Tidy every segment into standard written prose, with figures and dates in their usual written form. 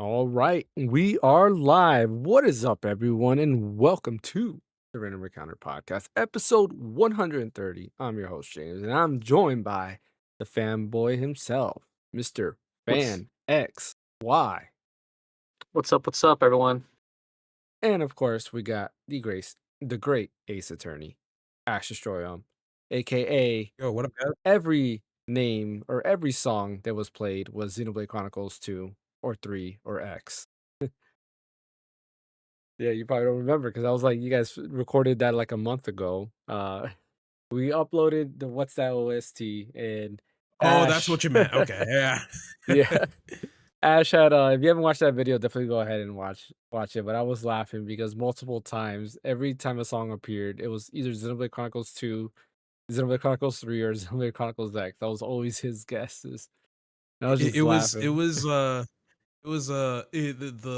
All right, we are live. What is up, everyone, and welcome to the Random Encounter Podcast, episode 130. I'm your host, James, and I'm joined by the fanboy himself, Mr. What's Phaneckswhy. what's up, everyone? And of course, we got the great Ace Attorney, Ash Destroyum, aka Yo, what up, guys? every name or every song that was played was Xenoblade Chronicles 2 or 3 or X. Yeah, you probably don't remember because I was like, you guys recorded that like a month ago. We uploaded the What's That OST and Oh, that's Ash. what you meant. Okay, yeah. Yeah, Ash had. If you haven't watched that video, definitely go ahead and watch it. But I was laughing because multiple times, every time a song appeared, it was either Xenoblade Chronicles 2, Xenoblade Chronicles 3, or Xenoblade Chronicles X. That was always his guesses. And I was It, just it was it laughing. was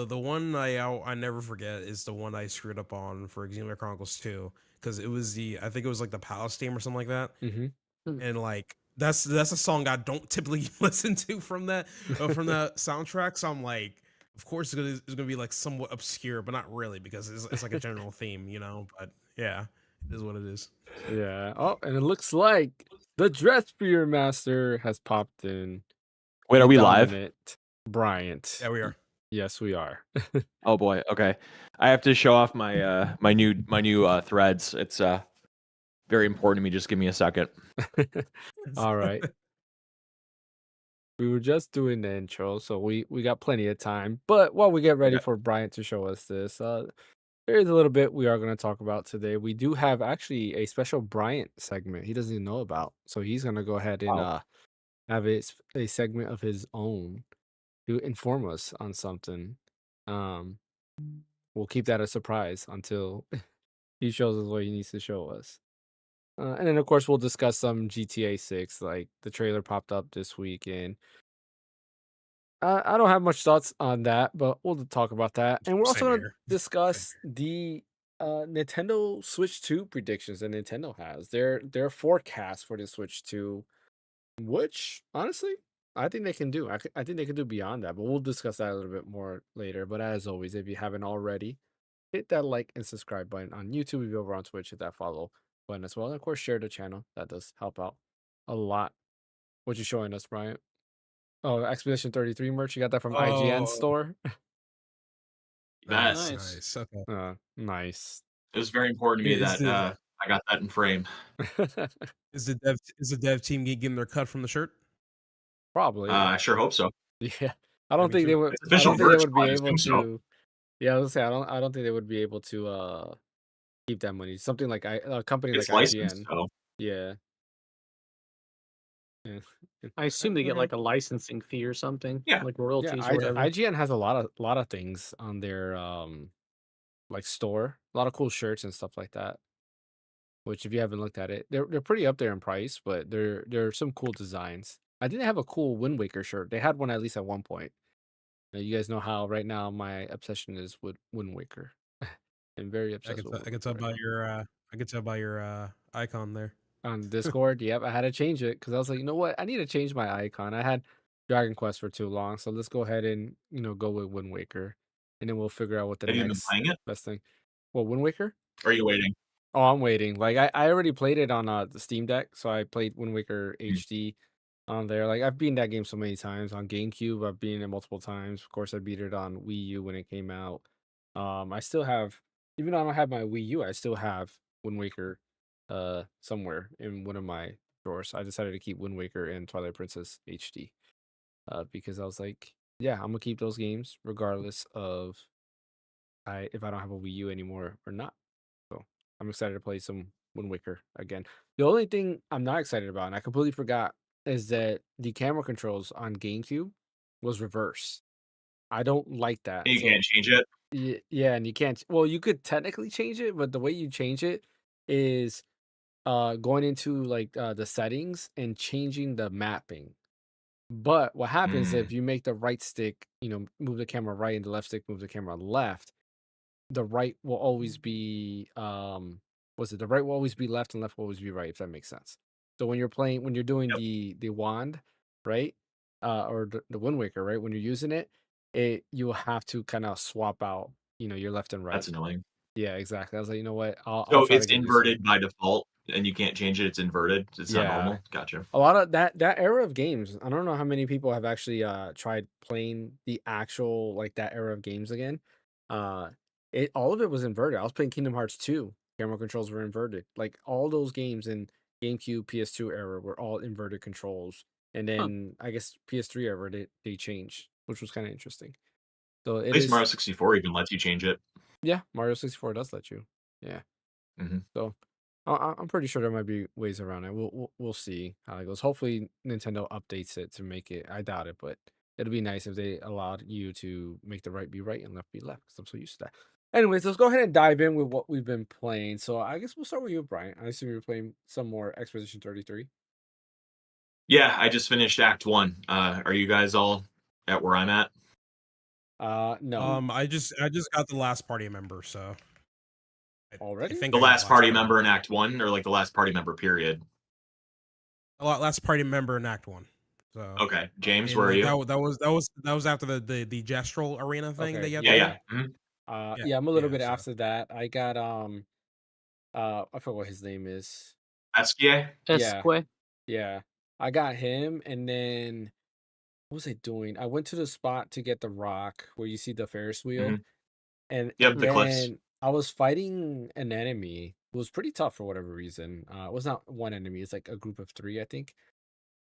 the one I never forget is the one I screwed up on for Xenoblade Chronicles 2 because it was I think it was like the Palace theme or something like that, Hmm. and like that's a song I don't typically listen to from that soundtrack. So I'm like, of course it's gonna be like somewhat obscure, but not really because it's like a general theme, you know. But yeah, it is what it is. Yeah. Oh, and it looks like the Dress Spear Master has popped in. Wait, are The we live? dominant Bryant. Yeah, we are. Yes, we are. Oh boy. Okay. I have to show off my my new threads. It's very important to me. Just give me a second. All right. We were just doing the intro, so we got plenty of time. But while we get ready Okay. for Bryant to show us this, there is a little bit we are going to talk about today. We do have actually a special Bryant segment he doesn't even know about, so he's going to go ahead and Wow. have a segment of his own to inform us on something. Um, we'll keep that a surprise until he shows us what he needs to show us. And then, of course, we'll discuss some GTA 6. Like the trailer popped up this week, and I don't have much thoughts on that, but we'll talk about that. And we're also Same going to here. Same discuss the Nintendo Switch 2 predictions that Nintendo has. Their forecast for the Switch 2, which honestly, I think they can do. I think they can do beyond that, but we'll discuss that a little bit more later. But as always, if you haven't already, hit that like and subscribe button on YouTube. If you're over on Twitch, hit that follow button as well. And of course, share the channel. That does help out a lot. What you showing us, Bryant? Oh, Expedition 33 merch. You got that from IGN Oh, store? That nice, Nice. nice. Okay. Nice. it was very important to me Is that the I got that in frame. is the dev team getting their cut from the shirt? Probably. I sure hope so. Yeah. Yeah, me too. It's I official don't think they merch, would so be I able assume so. to. Yeah, I was gonna say I don't think they would be able to keep that money. Something like a company like It's licensed, IGN. so Yeah. Yeah. I assume they get Okay. like a licensing fee or something, yeah. like Yeah, royalties or whatever. IGN has a lot of things on their like store. A lot of cool shirts and stuff like that. Which if you haven't looked at it, they're pretty up there in price, but there are some cool designs. I didn't have a cool Wind Waker shirt. They had one at least at one point. Now, you guys know how right now my obsession is with Wind Waker. I'm very I obsessed can with tell, Wind I can Waker tell right by now. your icon there. On Discord, yep, I had to change it because I was like, you know what? I need to change my icon. I had Dragon Quest for too long, so let's go ahead and go with Wind Waker, and then we'll figure out what the Have you been next playing it? best thing. Well, Wind Waker? Or are you waiting? Oh, I'm waiting. Like I already played it on the Steam Deck, so I played Wind Waker Mm. HD on there. Like I've beaten that game so many times on GameCube. I've beaten it multiple times. Of course, I beat it on Wii U when it came out. I still have, even though I don't have my Wii U, I still have Wind Waker somewhere in one of my drawers. I decided to keep Wind Waker and Twilight Princess HD because I was like, yeah, I'm gonna keep those games regardless of if I don't have a Wii U anymore or not. So I'm excited to play some Wind Waker again. The only thing I'm not excited about, and I completely forgot, is that the camera controls on GameCube was reverse. I don't like that. And you So can't change it. yeah, and you can't. Well, you could technically change it, but the way you change it is going into like the settings and changing the mapping. But what happens Mm. if you make the right stick, move the camera right, and the left stick move the camera left? The right will always be was it the right will always be left and left will always be right, if that makes sense. So when you're doing Yep. the wand, right? Or the Wind Waker, right? When you're using it, you'll have to kind of swap out, your left and right. That's annoying. Yeah, exactly. I was like, you know what? I'll So try to it's get used to it. inverted by default, and you can't change it. It's inverted. It's not Yeah. normal. Gotcha. A lot of that era of games. I don't know how many people have actually tried playing the actual like that era of games again. It all of it was inverted. I was playing Kingdom Hearts 2. Camera controls were inverted. Like all those games in GameCube, PS2 era were all inverted controls. And then I guess PS3 era they changed, which was kind of interesting. So At it least is. Mario 64 even lets you change it. Yeah, Mario 64 does let you. Yeah. hmm So I'm pretty sure there might be ways around it. We'll see how it goes. Hopefully Nintendo updates it to make it. I doubt it, but it'll be nice if they allowed you to make the right be right and left be left. Because I'm so used to that. Anyways, let's go ahead and dive in with what we've been playing. So I guess we'll start with you, Brian. I assume you're playing some more Expedition 33. Yeah, I just finished Act 1. Are you guys all at where I'm at? No, I just got the last party member, so already. think The I got last party member in Act 1, or like the last party member period? last party member in Act 1. So Okay, James, and, where are you? that was after the gestural arena thing that you have Yeah, to yeah. do. Mhm. Yeah, I'm a little bit so- after that. I got I forgot what his name is. Phaneckswhy? Phaneckswhy. Yeah, I got him, and then what was I doing? I went to the spot to get the rock where you see the Ferris wheel, Mhm. and Yep, and the cliffs. then I was fighting an enemy who was pretty tough for whatever reason. It was not one enemy; it's like a group of 3, I think.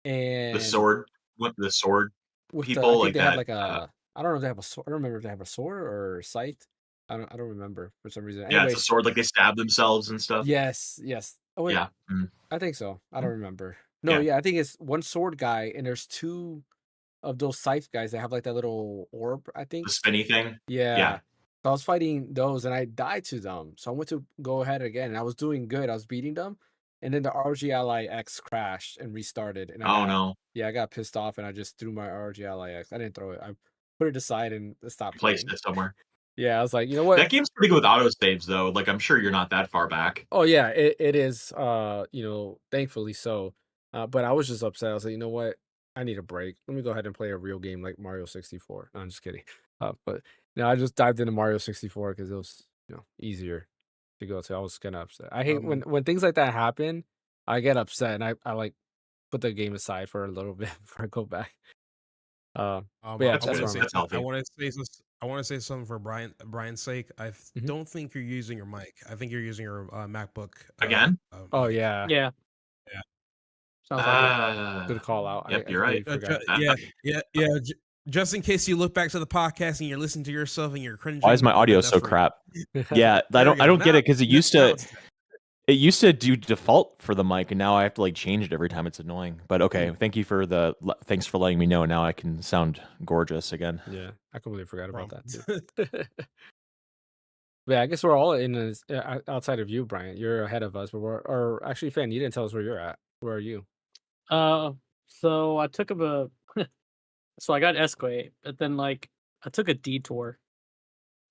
And The sword. What the sword with I people think like they have that? like a, I don't know if they have a sword. I don't remember if they have a sword or scythe. I don't remember for some reason. Yeah, it's a Anyways, sword. Like they stab themselves and stuff. yes. Oh wait, Yeah. Mhm. I think so. I don't remember. No, Yeah. yeah, I think it's one sword guy, and there's 2 of those scythe guys that have like that little orb, I The think. spinny thing. Yeah. Yeah. So I was fighting those and I died to them. So I went to go ahead again and I was doing good. I was beating them. And then the RG Ally X crashed and restarted. And Oh no. I got pissed off and I just threw my RG Ally X. I didn't throw it. I put it aside and stopped Placed playing. it somewhere. Yeah, I was like, you know what? That game's pretty good with auto saves though. Like I'm sure you're not that far back. Oh yeah, it is thankfully so. But I was just upset. I was like, you know what? I need a break. Let me go ahead and play a real game like Mario 64. No, I'm just kidding. But I just dived into Mario 64 because it was, easier to go to. I was kind of upset. I hate when things like that happen. I get upset and I like put the game aside for a little bit before I go back. But yeah, That's that's good. where I'm That's at. healthy. I want to say something for Brian's sake. I Mhm. don't think you're using your mic. I think you're using your MacBook Again? Oh mic. yeah, Yeah. Yeah. Sounds like it. good call out. Yep, I you're right. completely forgot. Yeah. Just in case you look back to the podcast and you're listening to yourself and you're cringing. Why is my audio that's so for you. crap? Yeah, I There we don't go. get it because Now it's- it used to do default for the mic, and now I have to like change it every time. It's annoying. But okay, thanks for letting me know. Now I can sound gorgeous again. Yeah, I completely forgot about that too. Problem. Yeah, I guess we're all in this, outside of you, Brian. You're ahead of us, but or actually, Fan, you didn't tell us where you're at. Where are you? So I took so I got Esquay, but then like I took a detour.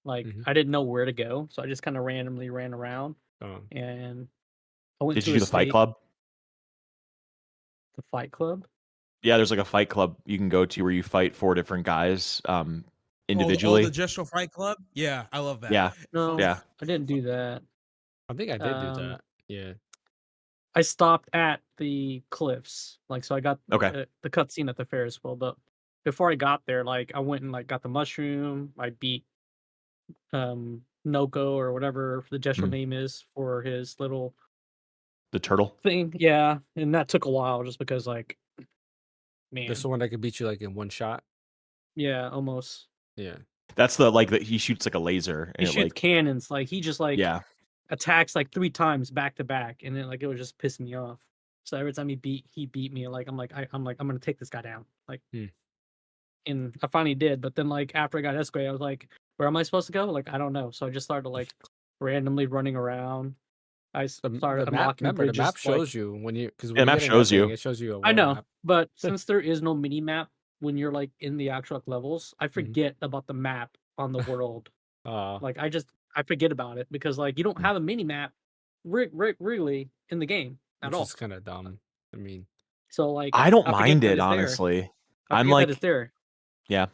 Like Mhm. I didn't know where to go, so I just kind of randomly ran around Oh, and I went Did to you do the Fight Club? The Fight Club. Yeah, there's like a Fight Club you can go to where you fight 4 different guys individually. The Gestural Fight Club. Yeah, I love that. Yeah. No, Yeah. I didn't do that. I think I did do Um, that. Yeah. I stopped at the cliffs, like so I got Okay. the cutscene at the Ferris wheel, but before I got there, like I went and like got the mushroom. I beat Noko or whatever the gestural Mm. name is for his little The turtle. thing. Yeah, and that took a while just because like, man, There's someone that could beat you like in one shot. yeah, almost. Yeah. That's he shoots like a laser He and it shoots like cannons, like he just like yeah. attacks like 3 times back to back, and then like it would just piss me off. So every time he beat me, like I'm gonna take this guy down, like. And I finally did, but then like after I got Esquay, I was like, where am I supposed to go? Like I don't know. So I just started like randomly running around. I started The map, unlocking remember, the bridges. map like, shows you when you Yeah, the map shows you. It shows you a I world know, map. but since there is no mini map when you're like in the actual levels, I Mm-hmm. forget about the map on the world. Like I forget about it because like you don't have a mini map really in the game at which all. is kind of dumb. I mean, So like I don't forget mind that it it's there. honestly. I I'm forget like that it's there. yeah.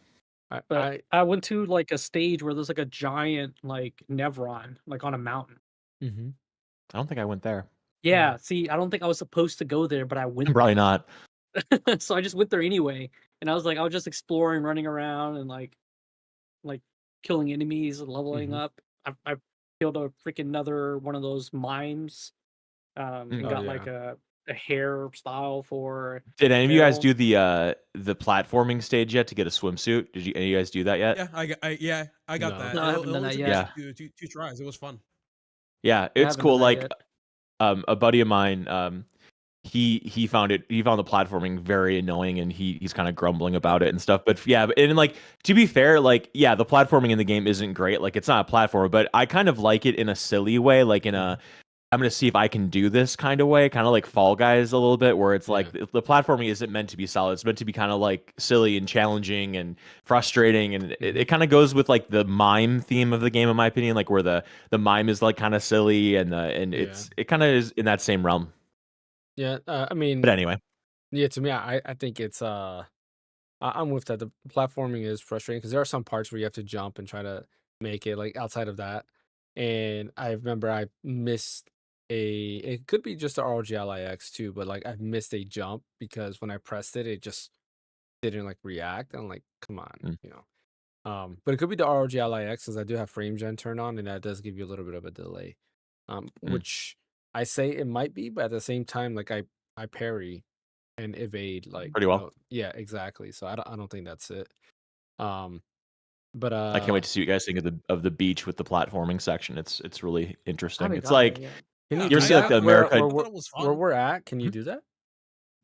But I went to like a stage where there's like a giant like Nevron like on a mountain. Mm-hmm. I don't think I went there. Yeah, see, I don't think I was supposed to go there, but I went Probably there. not. So I just went there anyway, and I was just exploring, running around, and like killing enemies and leveling Mhm. up. I killed a freaking another one of those mimes, and Oh, got yeah. like a hairstyle for Did any of you guys Daryl. do the platforming stage yet to get a swimsuit? Did any of you guys do that yet? Yeah, I got No. that. No, I haven't done only that took me yet. Yeah. two tries. It was fun. Yeah, I it's haven't done cool. that Like yet. a buddy of mine, he found the platforming very annoying, and he's kind of grumbling about it and stuff. But yeah, and like, to be fair, like, yeah, the platforming in the game isn't great. Like, it's not a platformer, but I kind of like it in a silly way, like in a I'm gonna see if I can do this kind of way, kind of like Fall Guys a little bit, where it's like Yeah. the platforming isn't meant to be solid. It's meant to be kind of like silly and challenging and frustrating, and it kind of goes with like the mime theme of the game, in my opinion, like where the mime is like kind of silly, and Yeah. it kind of is in that same realm. Yeah. I But mean, anyway, yeah. To me, I think it's I'm with that. The platforming is frustrating because there are some parts where you have to jump and try to make it like outside of that. And I remember I missed it could be just the ROGLIX too, but like I've missed a jump because when I pressed it, it just didn't like react. I'm like, come on, Mm. you know. But it could be the ROGLIX because I do have frame gen turned on, and that does give you a little bit of a delay. Mm. Which I say it might be, but at the same time, like I parry and evade, like, pretty well. yeah, exactly. So I don't think that's it. Um, but I can't wait to see what you guys think of the beach with the platforming section. It's really I interesting. haven't It's gotten there like yet. can you Yeah, you ever do see like that the where America. I thought it was where fun. we're at? Can you Hmm? do that?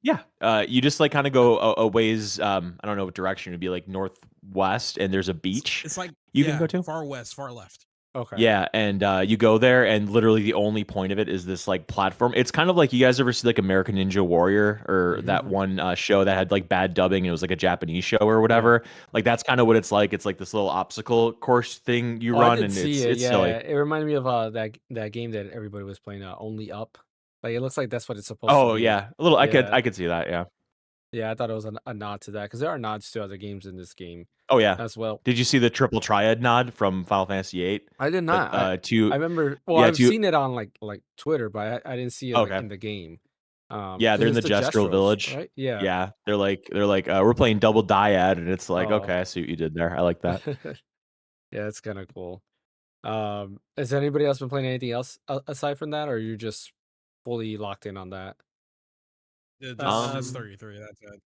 Yeah, you just like kind of go a ways. I don't know what direction it'd be, like northwest, and there's a beach It's like you can go to. far west, far left. Okay. Yeah, and you go there, and literally the only point of it is this like platform. It's kind of like, you guys ever see like American Ninja Warrior, or that Mhm. one show that had like bad dubbing and it was like a Japanese show or Yeah. whatever. Like that's kind of what it's like. It's like this little obstacle course thing you Oh, I run, did and see it. it's silly. Yeah, it reminded me of that game that everybody was playing, Only Up. Like it looks like that's what it's supposed to Oh be. yeah, a little. Yeah, I could see that. Yeah. yeah. I thought it was a nod to that because there are nods to other games in this game Oh yeah. as well. Did you see the triple triad nod from Final Fantasy VIII? I did But not. I remember. Well, yeah, I've to seen it on like Twitter, but I didn't see it like okay. in the game. Yeah, Because they're in it's the the Gestural Jestros, Village. right? Yeah. Yeah, they're like we're playing double dyad, and it's like, Oh. okay, I see what you did there. I like that. Yeah, it's kind of cool. Has anybody else been playing anything else aside from that, or are you just fully locked in on that? Just Um, 33. That's it.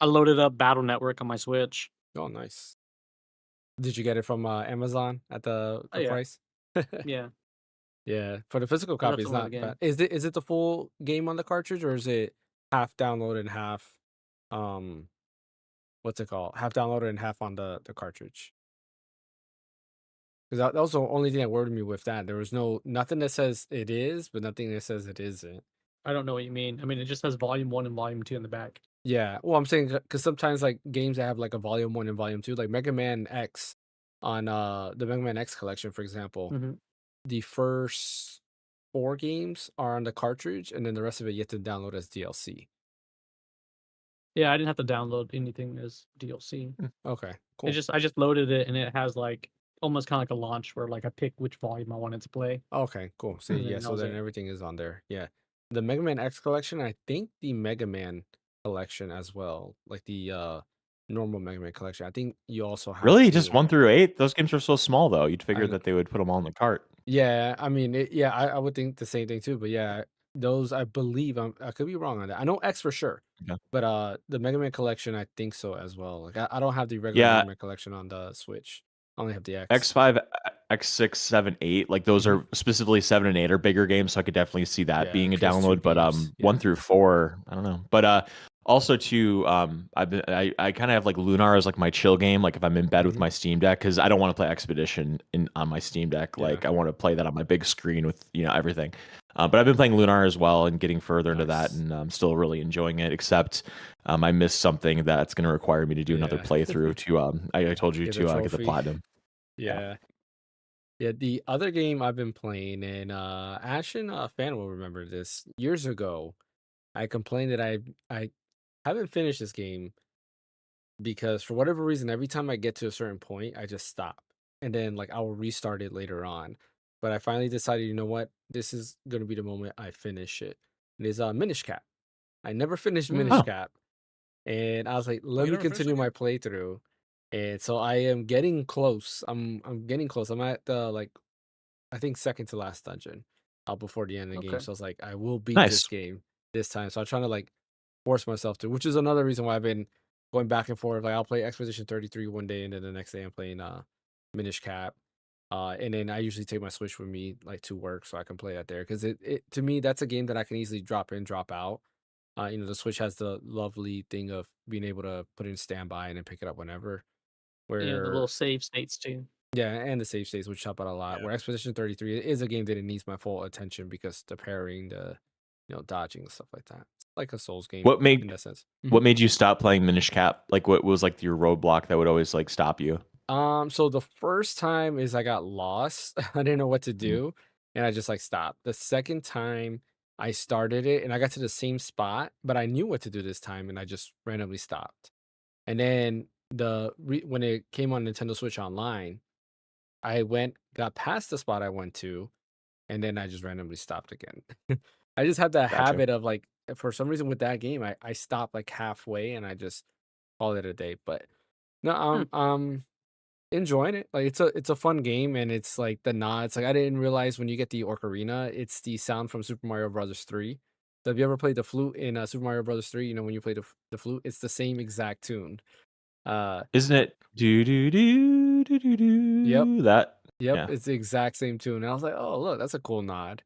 I loaded up Battle Network on my Switch. Oh, nice. Did you get it from Amazon at Oh the yeah, price? yeah. Yeah, for the physical Loaded up copy, it's some of the not bad. game. Is it the full game on the cartridge, or is it half downloaded and half um what's it called? Half downloaded and half on the cartridge? Because that was the only thing that worried me with that. There was nothing that says it is, but nothing that says it isn't. I don't know what you mean. I mean, it just has Volume 1 and Volume 2 in the back. Yeah, well, I'm saying because sometimes like games that have like a volume 1 and volume 2, like Mega Man X on the Mega Man X collection, for example, Mhm. the first 4 games are on the cartridge, and then the rest of it you have to download as DLC. Yeah, I didn't have to download anything as DLC. Okay, It cool. I just loaded it, and it has like almost kind of like a launch where like I pick which volume I wanted to play. Okay, cool. See, And yeah, then that so was then it. everything is on there. Yeah. The Mega Man X collection, I think the Mega Man collection as well, like the normal Mega Man collection. I think you also have really, just to 1 through 8? Those games are so small, though. You'd I figure that they would put them all in the cart. yeah, I mean, yeah, I would think the same thing too, but yeah, those I believe I could be wrong on that. I know X for sure, Okay. but the Mega Man collection I think so as well. Like I don't have the regular Yeah, Mega Man collection on the Switch. I only have the X. X5, X6, 7, 8, like those Mhm. are specifically 7 and 8 are bigger games, so I could definitely see that Yeah, being a PS2 download. But games. 1 Yeah. through 4, I don't know. But also too, I kind of have like Lunar as like my chill game, like if I'm in bed with Hmm. my Steam Deck, because I don't want to play Expedition on my Steam Deck. Yeah. Like I want to play that on my big screen with everything. But I've been playing Lunar as well and getting further into that, Nice. and I'm still really enjoying it. Except I missed something that's going to require me to do another Yeah. playthrough to I told you Get the to get the trophy. platinum. Yeah. Yeah. Yeah, the other game I've been playing, and Ash and Fan will remember this. Years ago, I complained that I haven't finished this game, because for whatever reason, every time I get to a certain point, I just stop. And then like I will restart it later on. But I finally decided, you know what? This is gonna be the moment I finish it. And it's Minish Cap. I never finished Minish Oh, Cap. And I was like, Oh, let you me never finished that continue game? my playthrough. And so I am getting close. I'm getting close. I'm at the like I think second to last dungeon before the end of the game. Okay. So I was like, I will beat this nice. game this time. So I'm trying to like force myself to, which is another reason why I've been going back and forth. Like I'll play Expedition 33 one day, and then the next day I'm playing Minish Cap. And then I usually take my Switch with me like to work so I can play that there because it to me that's a game that I can easily drop in, drop out. The Switch has the lovely thing of being able to put in standby and then pick it up whenever. Yeah, the little Where save states too. yeah, and the save states which help out a lot. Yeah. Where Expedition 33 is a game that it needs my full attention because the parrying, the dodging and stuff like that. It's like a Souls game What made in that sense. what made you stop playing Minish Cap? Like, what was like your roadblock that would always like stop you? So the first time is I got lost. I didn't know what to Mhm. do, and I just like stopped. The second time I started it and I got to the same spot, but I knew what to do this time and I just randomly stopped. And then when it came on Nintendo Switch Online, I got past the spot I went to, and then I just randomly stopped again. I just have that Gotcha. habit of like for some reason with that game, I stop like halfway and I just call it a day. But no, Hmm. enjoying it. Like it's a fun game and it's like the nods. Like I didn't realize when you get the Ocarina, it's the sound from Super Mario Brothers 3. So have you ever played the flute in Super Mario Brothers 3? You know when you play the flute, it's the same exact tune. Uh Isn't it do do do do do yep, do that? yep, Yeah, it's the exact same tune. And I was like, "Oh, look, that's a cool nod."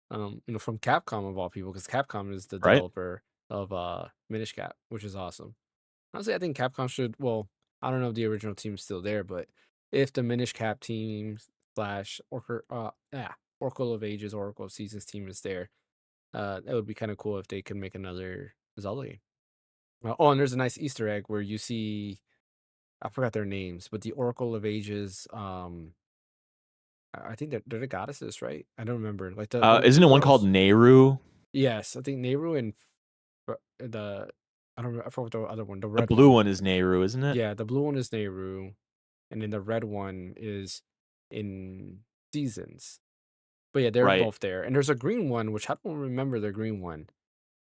From Capcom of all people, because Capcom is the right. developer of Minish Cap, which is awesome. Honestly, I think Capcom should. Well, I don't know if the original team's still there, but if the Minish Cap team slash Oracle of Ages, Oracle of Seasons team is there, that would be kind of cool if they could make another Zelda game. Oh, and there's a nice Easter egg where you see I forgot their names, but the Oracle of Ages, I think they're the goddesses, right? I don't remember. Like the Isn't two it one called girls. Nehru? Yes, I think Nehru and the I don't remember, I forgot the other one, the The red blue one. one is Nehru, isn't it? Yeah, the blue one is Nehru, and then the red one is in Seasons. But yeah, they're Right. both there. And there's a green one, which I don't remember the green one.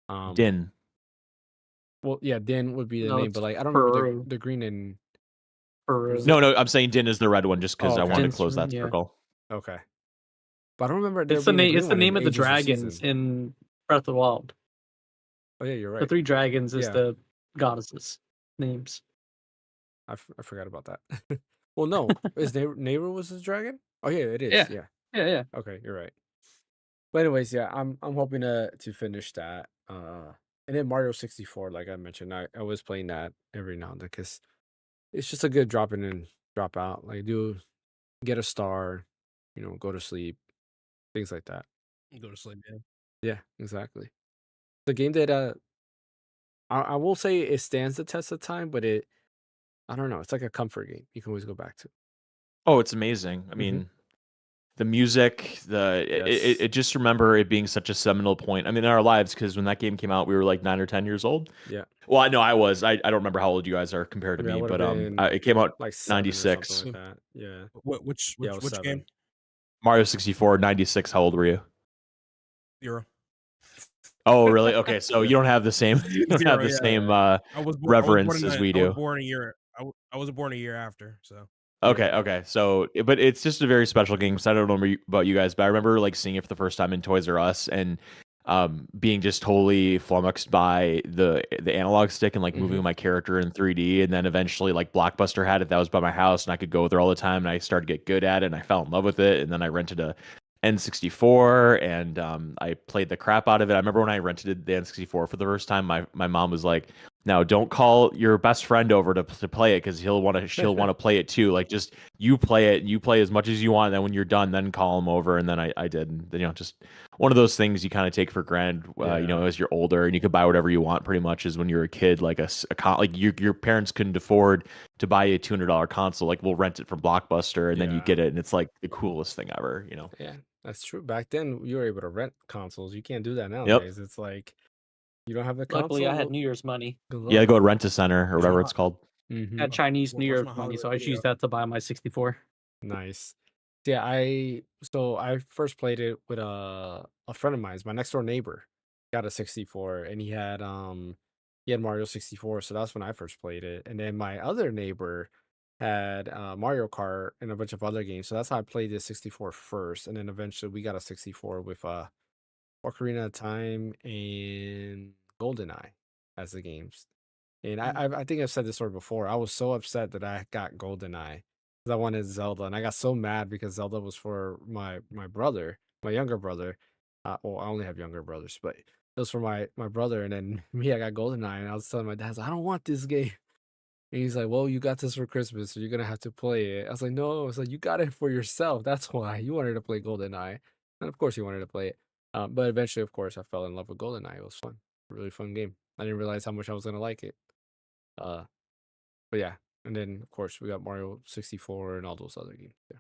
Um, Din. well, yeah, Din would be the No, name, but it's like I don't remember Peru. the green and what is Peru. it? No, no, I'm saying Din is the red one just Oh, because I wanted okay, to close that Yeah. circle. okay. But I don't remember there It's the being a name. green It's the one in name of the Ages or dragons Season. in Breath of the Wild. Oh yeah, you're The right. 3 dragons is Yeah, the goddesses' names. I forgot about that. Well, no, is Nehru was his dragon? Oh yeah, it is. Yeah. Yeah. Yeah. Okay, you're right. But anyways, yeah, I'm hoping to finish that. And then Mario 64, like I mentioned, I was playing that every now and then because it's just a good drop in and drop out. Like do get a star, go to sleep, things like that. Go to sleep. Yeah. Yeah, exactly. The game that I will say it stands the test of time, but I don't know, it's like a comfort game. You can always go back to. Oh, it's amazing. I Hmm. mean, the music, Yes. it just remember it being such a seminal point. I mean, in our lives, because when that game came out, we were like 9 or 10 years old. Yeah. Well, I know I was. I don't remember how old you guys are compared I to mean, I me, would have but been it came out like 7 or something 96. like So that. Yeah. which Yeah, I which was which game? 7. Mario 64, 96. How old were you? 0. Oh, really? Okay, so you Yeah. don't have the same you don't have 0. the Yeah. same Yeah. I was born reverence in as we I was do. born a year. I was born a year after. So Okay, Yeah. okay. So, but it's just a very special game. So I don't know about you guys, but I remember like seeing it for the first time in Toys R Us and being just totally flummoxed by the analog stick and like Hmm. moving my character in 3D. And then eventually, like Blockbuster had it that was by my house, and I could go there all the time. And I started to get good at it, and I fell in love with it. And then I rented a N64, and I played the crap out of it. I remember when I rented the N64 for the first time, my mom was like, "Now don't call your best friend over to play it because she'll want to play it too. Like just you play it, you play as much as you want. And then when you're done, then call him over." And then I did. And, just one of those things you kind of take for granted, Yeah. as you're older and you could buy whatever you want pretty much. Is when you're a kid, like like your parents couldn't afford to buy you a $200 console. Like we'll rent it from Blockbuster, and then you Yeah. get it, and it's like the coolest thing ever. Yeah. That's true. Back then, you were able to rent consoles. You can't do that Yep. nowadays. It's like you don't have the Luckily, I console. had Well, New Year's money. good Yeah, luck. go to Rent a Center or there's a whatever it's lot. called. Mhm. had Chinese New Where's Year's my money, so Hollywood I just video? used that to buy my 64. Nice. Yeah, I first played it with a friend of mine's, my next door neighbor got a 64 and he had Mario 64, so that's when I first played it. And then my other neighbor had Mario Kart and a bunch of other games. So that's how I played the 64 first. And then eventually we got a 64 with Ocarina of Time and GoldenEye as the games. And I think I've said this story before. I was so upset that I got GoldenEye because I wanted Zelda, and I got so mad because Zelda was for my brother, my younger brother. Well, I only have younger brothers, but it was for my brother. And then me, I got GoldenEye, and I was telling my dad, I don't want this game. And he's like, "Well, you got this for Christmas, so you're gonna have to play it." I was like, "No," I was like, "You got it for yourself. That's why you wanted to play GoldenEye," and of course, he wanted to play it. But eventually, of course, I fell in love with GoldenEye. It was fun, really fun game. I didn't realize how much I was gonna like it. Uh, but yeah, and then of course we got Mario 64 and all those other games. Yeah.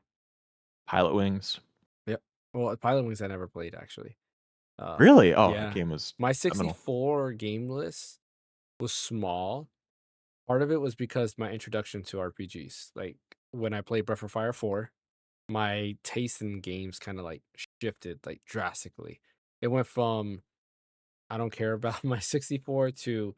Pilot Wings. Yep. Well, Pilot Wings I never played actually. Uh, Really? Oh, that yeah, game was my phenomenal. 64 game list was small. Part of it was because my introduction to RPGs, like when I played Breath of Fire 4, my taste in games kind of like shifted like drastically. It went from I don't care about my 64 to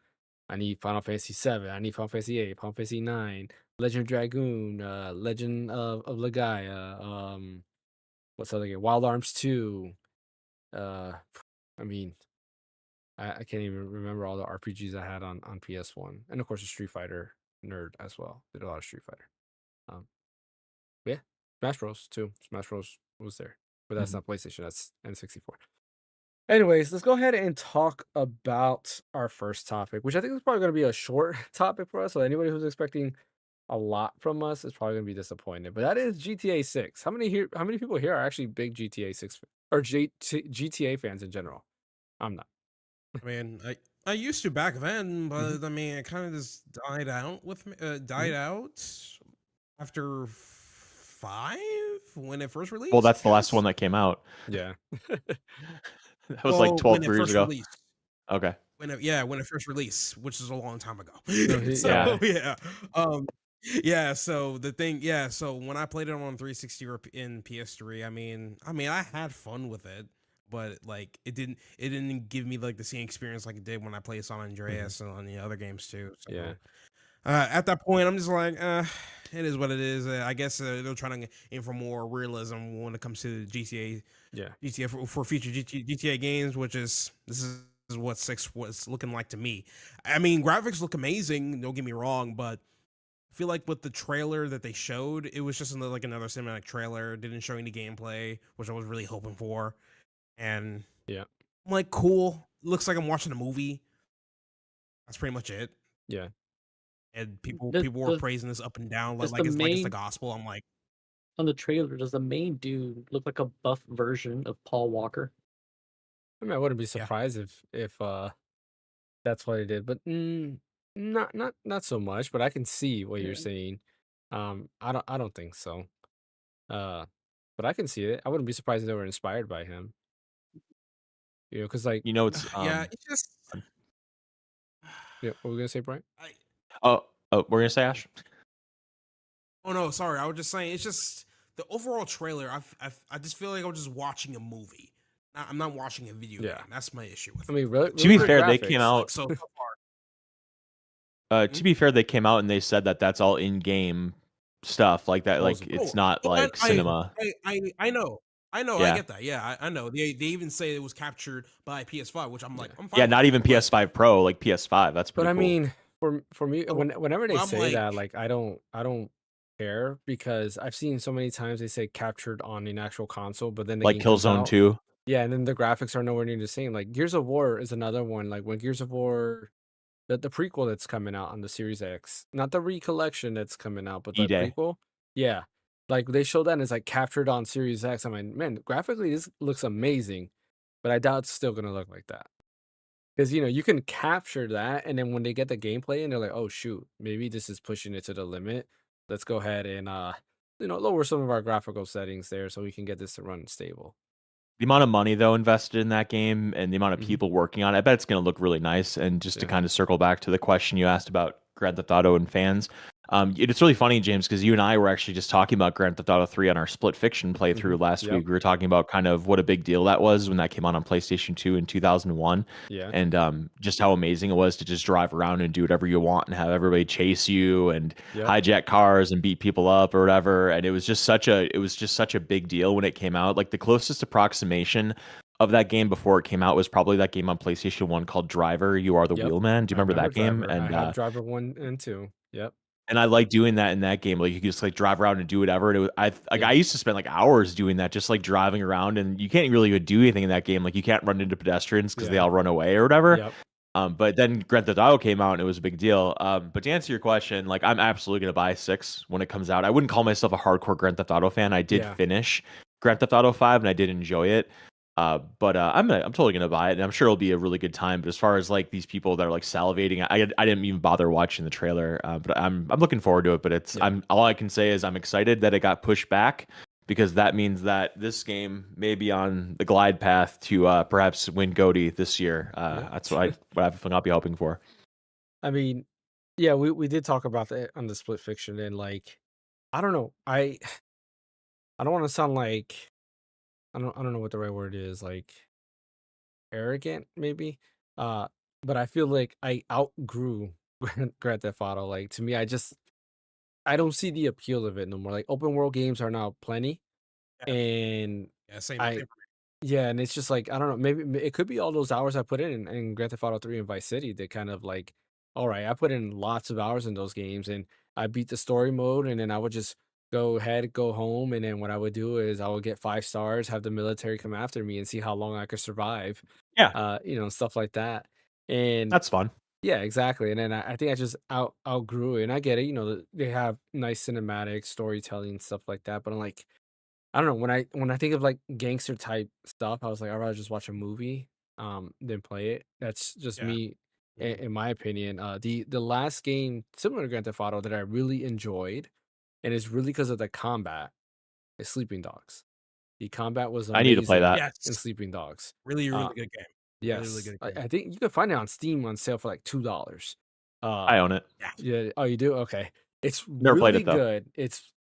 I need Final Fantasy 7, I need Final Fantasy 8, Final Fantasy 9, Legend of Dragoon, Legend of Legaia, what's the other game? Wild Arms 2. Uh I mean, I can't even remember all the RPGs I had on PS1. And of course a Street Fighter nerd as well. Did a lot of Street Fighter. Um yeah, Smash Bros too. Smash Bros was there. But that's Mhm. not PlayStation, that's N64. Anyways, let's go ahead and talk about our first topic, which I think is probably going to be a short topic for us. So anybody who's expecting a lot from us is probably going to be disappointed. But that is GTA 6. How many people here are actually big GTA 6 or GTA fans in general? I'm not. I mean, I used to back then, Mhm, but I mean, it kind of just died out with me. Died mhm. out after 5 when it first Well, released, that's I the last guess. one that came out. Yeah. That was like Well, 12 when it 3 years first ago. released. Okay. When it first released, which is a long time ago. No, Yeah. So yeah, um, yeah. So the thing, yeah. So when I played it on 360 or in PS3, I had fun with it, but like it didn't give me like the same experience like it did when I played San Mhm. Andreas and on the other games too. Yeah. So at that point, I'm just like, it is what it is. I guess they're trying to aim for more realism when it comes to GTA Yeah. GTA for future GTA games, which is this is what 6 was looking like to me. I mean, graphics look amazing. Don't get me wrong, but I feel like with the trailer that they showed, it was just another cinematic trailer. It didn't show any gameplay, which I was really hoping for. And Yeah. I'm like, cool. Looks like I'm watching a movie. That's pretty much it. Yeah. And The people were the praising this up and down does the like it's the main gospel. I'm like, on the trailer, does the main dude look like a buff version of Paul Walker? I mean, I wouldn't be yeah. surprised if that's what it did, but not so much. But I can see what you're Yeah. saying. I don't think so. Uh, but I can see it. I wouldn't be surprised if they were inspired by him. You know, because like, You know, it's Yeah, it's just yeah, what were we gonna say, Brian? I we're gonna say Ash. Oh no, sorry. I was just saying it's just the overall trailer. I just feel like I was just watching a movie. I'm not watching a video Yeah, game. That's my issue with I it. mean, really, To really be good fair, they came graphics. Like out. so far. To be fair, they came out and they said that that's all in-game stuff like that. Like Supposedly, it's Oh, not like cinema. I know. I know. I Yeah. get that. Yeah, I know. They even say it was captured by PS5, which I'm like, yeah. I'm Yeah, fine with not that. even But PS5 Pro, like PS5. That's But pretty I cool. mean, for me, so, whenever they I'm say like, that, like, I don't care because I've seen so many times they say captured on an actual console, but then the Like game comes Killzone out. 2. Yeah, and then the graphics are nowhere near the same. Like Gears of War is another one. Like when Gears of War, the prequel that's coming out on the Series X, not the recollection that's coming out, but the D-Day. prequel. Yeah, like they show that and it's like captured on Series X. I'm like, man, graphically this looks amazing, but I doubt it's still gonna look like that. Because you can capture that, and then when they get the gameplay and they're like, oh shoot, maybe this is pushing it to the limit. Let's go ahead and lower some of our graphical settings there so we can get this to run stable. The amount of money though invested in that game and the amount of Hmm. people working on it, I bet it's gonna look really nice. And just to Yeah. kind of circle back to the question you asked about Grand Theft Auto and fans. It's really funny, James, because you and I were actually just talking about Grand Theft Auto 3 on our Split Fiction playthrough last Yep. week. We were talking about kind of what a big deal that was when that came out on PlayStation 2 in 2001, Yeah. and just how amazing it was to just drive around and do whatever you want and have everybody chase you and Yep. hijack cars and beat people up or whatever. And it was just such a big deal when it came out. Like the closest approximation of that game before it came out was probably that game on PlayStation 1 called Driver, You Are the Yep. Wheelman. Do you I remember remember that game? Driver. I had Driver 1 and 2. Yep. And I like doing that in that game. Like you could just like drive around and do whatever. And Yeah. I used to spend like hours doing that, just like driving around. And you can't really do anything in that game. Like you can't run into pedestrians because they Yeah. all run away or whatever. Yep. But then Grand Theft Auto came out and it was a big deal. But to answer your question, like I'm absolutely gonna buy 6 when it comes out. I wouldn't call myself a hardcore Grand Theft Auto fan. I did Yeah. finish Grand Theft Auto 5 and I did enjoy it. But I'm totally gonna buy it, and I'm sure it'll be a really good time. But as far as like these people that are like salivating, I didn't even bother watching the trailer. But I'm looking forward to it. But it's Yeah. all I can say is I'm excited that it got pushed back because that means that this game may be on the glide path to perhaps win GOTY this year. Yeah. That's what I'll be hoping for. I mean, yeah, we did talk about that on the Split Fiction, and like, I don't know, I don't want to sound like I don't know what the right word is, like arrogant maybe, uh, but I feel like I outgrew Grand Theft Auto. Like to me, I don't see the appeal of it no more. Like open world games are now plenty, Yeah, and yeah, same. I yeah, and it's just like I don't know. Maybe it could be all those hours I put in Grand Theft Auto 3 and Vice City that kind of like, all right, I put in lots of hours in those games, and I beat the story mode, and then I would just go ahead, go home, and then what I would do is I would get 5 stars, have the military come after me, and see how long I could survive. Yeah, Stuff like that, and that's fun. yeah, exactly. And then I think I just outgrew it, and I get it. They have nice cinematic storytelling and stuff like that, but I'm like. I don't know, when I think of, like, gangster type stuff, I was like, I'd rather just watch a movie, than play it. That's just Yeah. me Mhm. in my opinion. The last game similar to Grand Theft Auto that I really enjoyed, and it's really because of the combat, is Sleeping Dogs. The combat was I need to play amazing that. Yes, in Sleeping Dogs. really, Uh, really good game. Really yes, good game. I think you can find it on Steam on sale for, like, $2. I own it. Yeah, Yeah. Oh, you do? Okay. It's Never played really it though. good.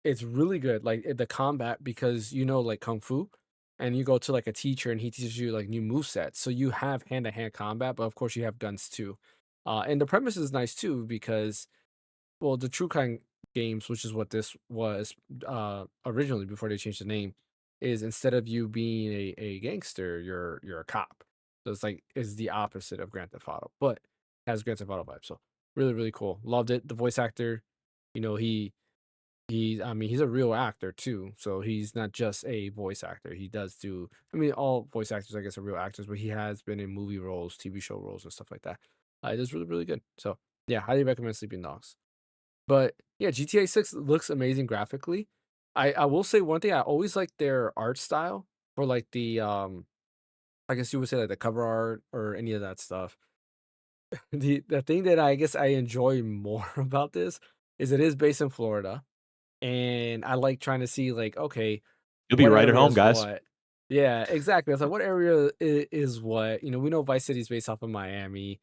It's really good. Like the combat because like kung fu, and you go to like a teacher and he teaches you like new move sets. So you have hand to hand combat, but of course you have guns too. And the premise is nice too because well, the True Crime games, which is what this was originally before they changed the name, is instead of you being a gangster, you're a cop. So it's like is the opposite of Grand Theft Auto, but has Grand Theft Auto vibes. So really, really cool. Loved it. The voice actor, he's I mean, he's a real actor too. So he's not just a voice actor. He does do I mean, all voice actors, I guess, are real actors, but he has been in movie roles, TV show roles, and stuff like that. It is really, really good. So yeah, highly recommend Sleeping Dogs. But yeah, GTA 6 looks amazing graphically. I will say one thing, I always like their art style for like the I guess you would say like the cover art or any of that stuff. The thing that I guess I enjoy more about this is it is based in Florida, and I like trying to see like, okay, You'll be what right at area home, is guys. what? Yeah, exactly. I was like, what area is what? We know Vice City is based off of Miami.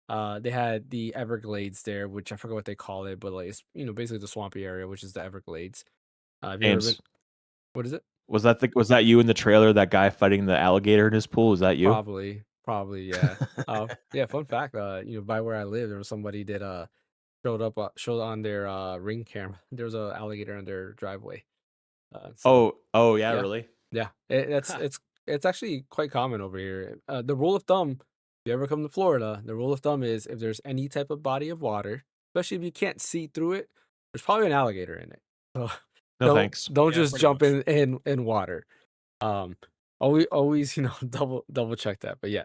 They had the Everglades there, which I forgot what they call it, but like it's basically the swampy area, which is the Everglades. Have you ever been? James, What is it? was that you in the trailer? That guy fighting the alligator in his pool? Was that you? Probably, yeah. Yeah. Fun fact, by where I live, there was somebody that showed on their ring camera. There was a alligator on their driveway. So Oh yeah, yeah, really? yeah. It's actually quite common over here. The rule of thumb, if you ever come to Florida, the rule of thumb is if there's any type of body of water, especially if you can't see through it, there's probably an alligator in it. So No thanks. don't Yeah, just pretty jump much. in water. Um, always double check that. But yeah,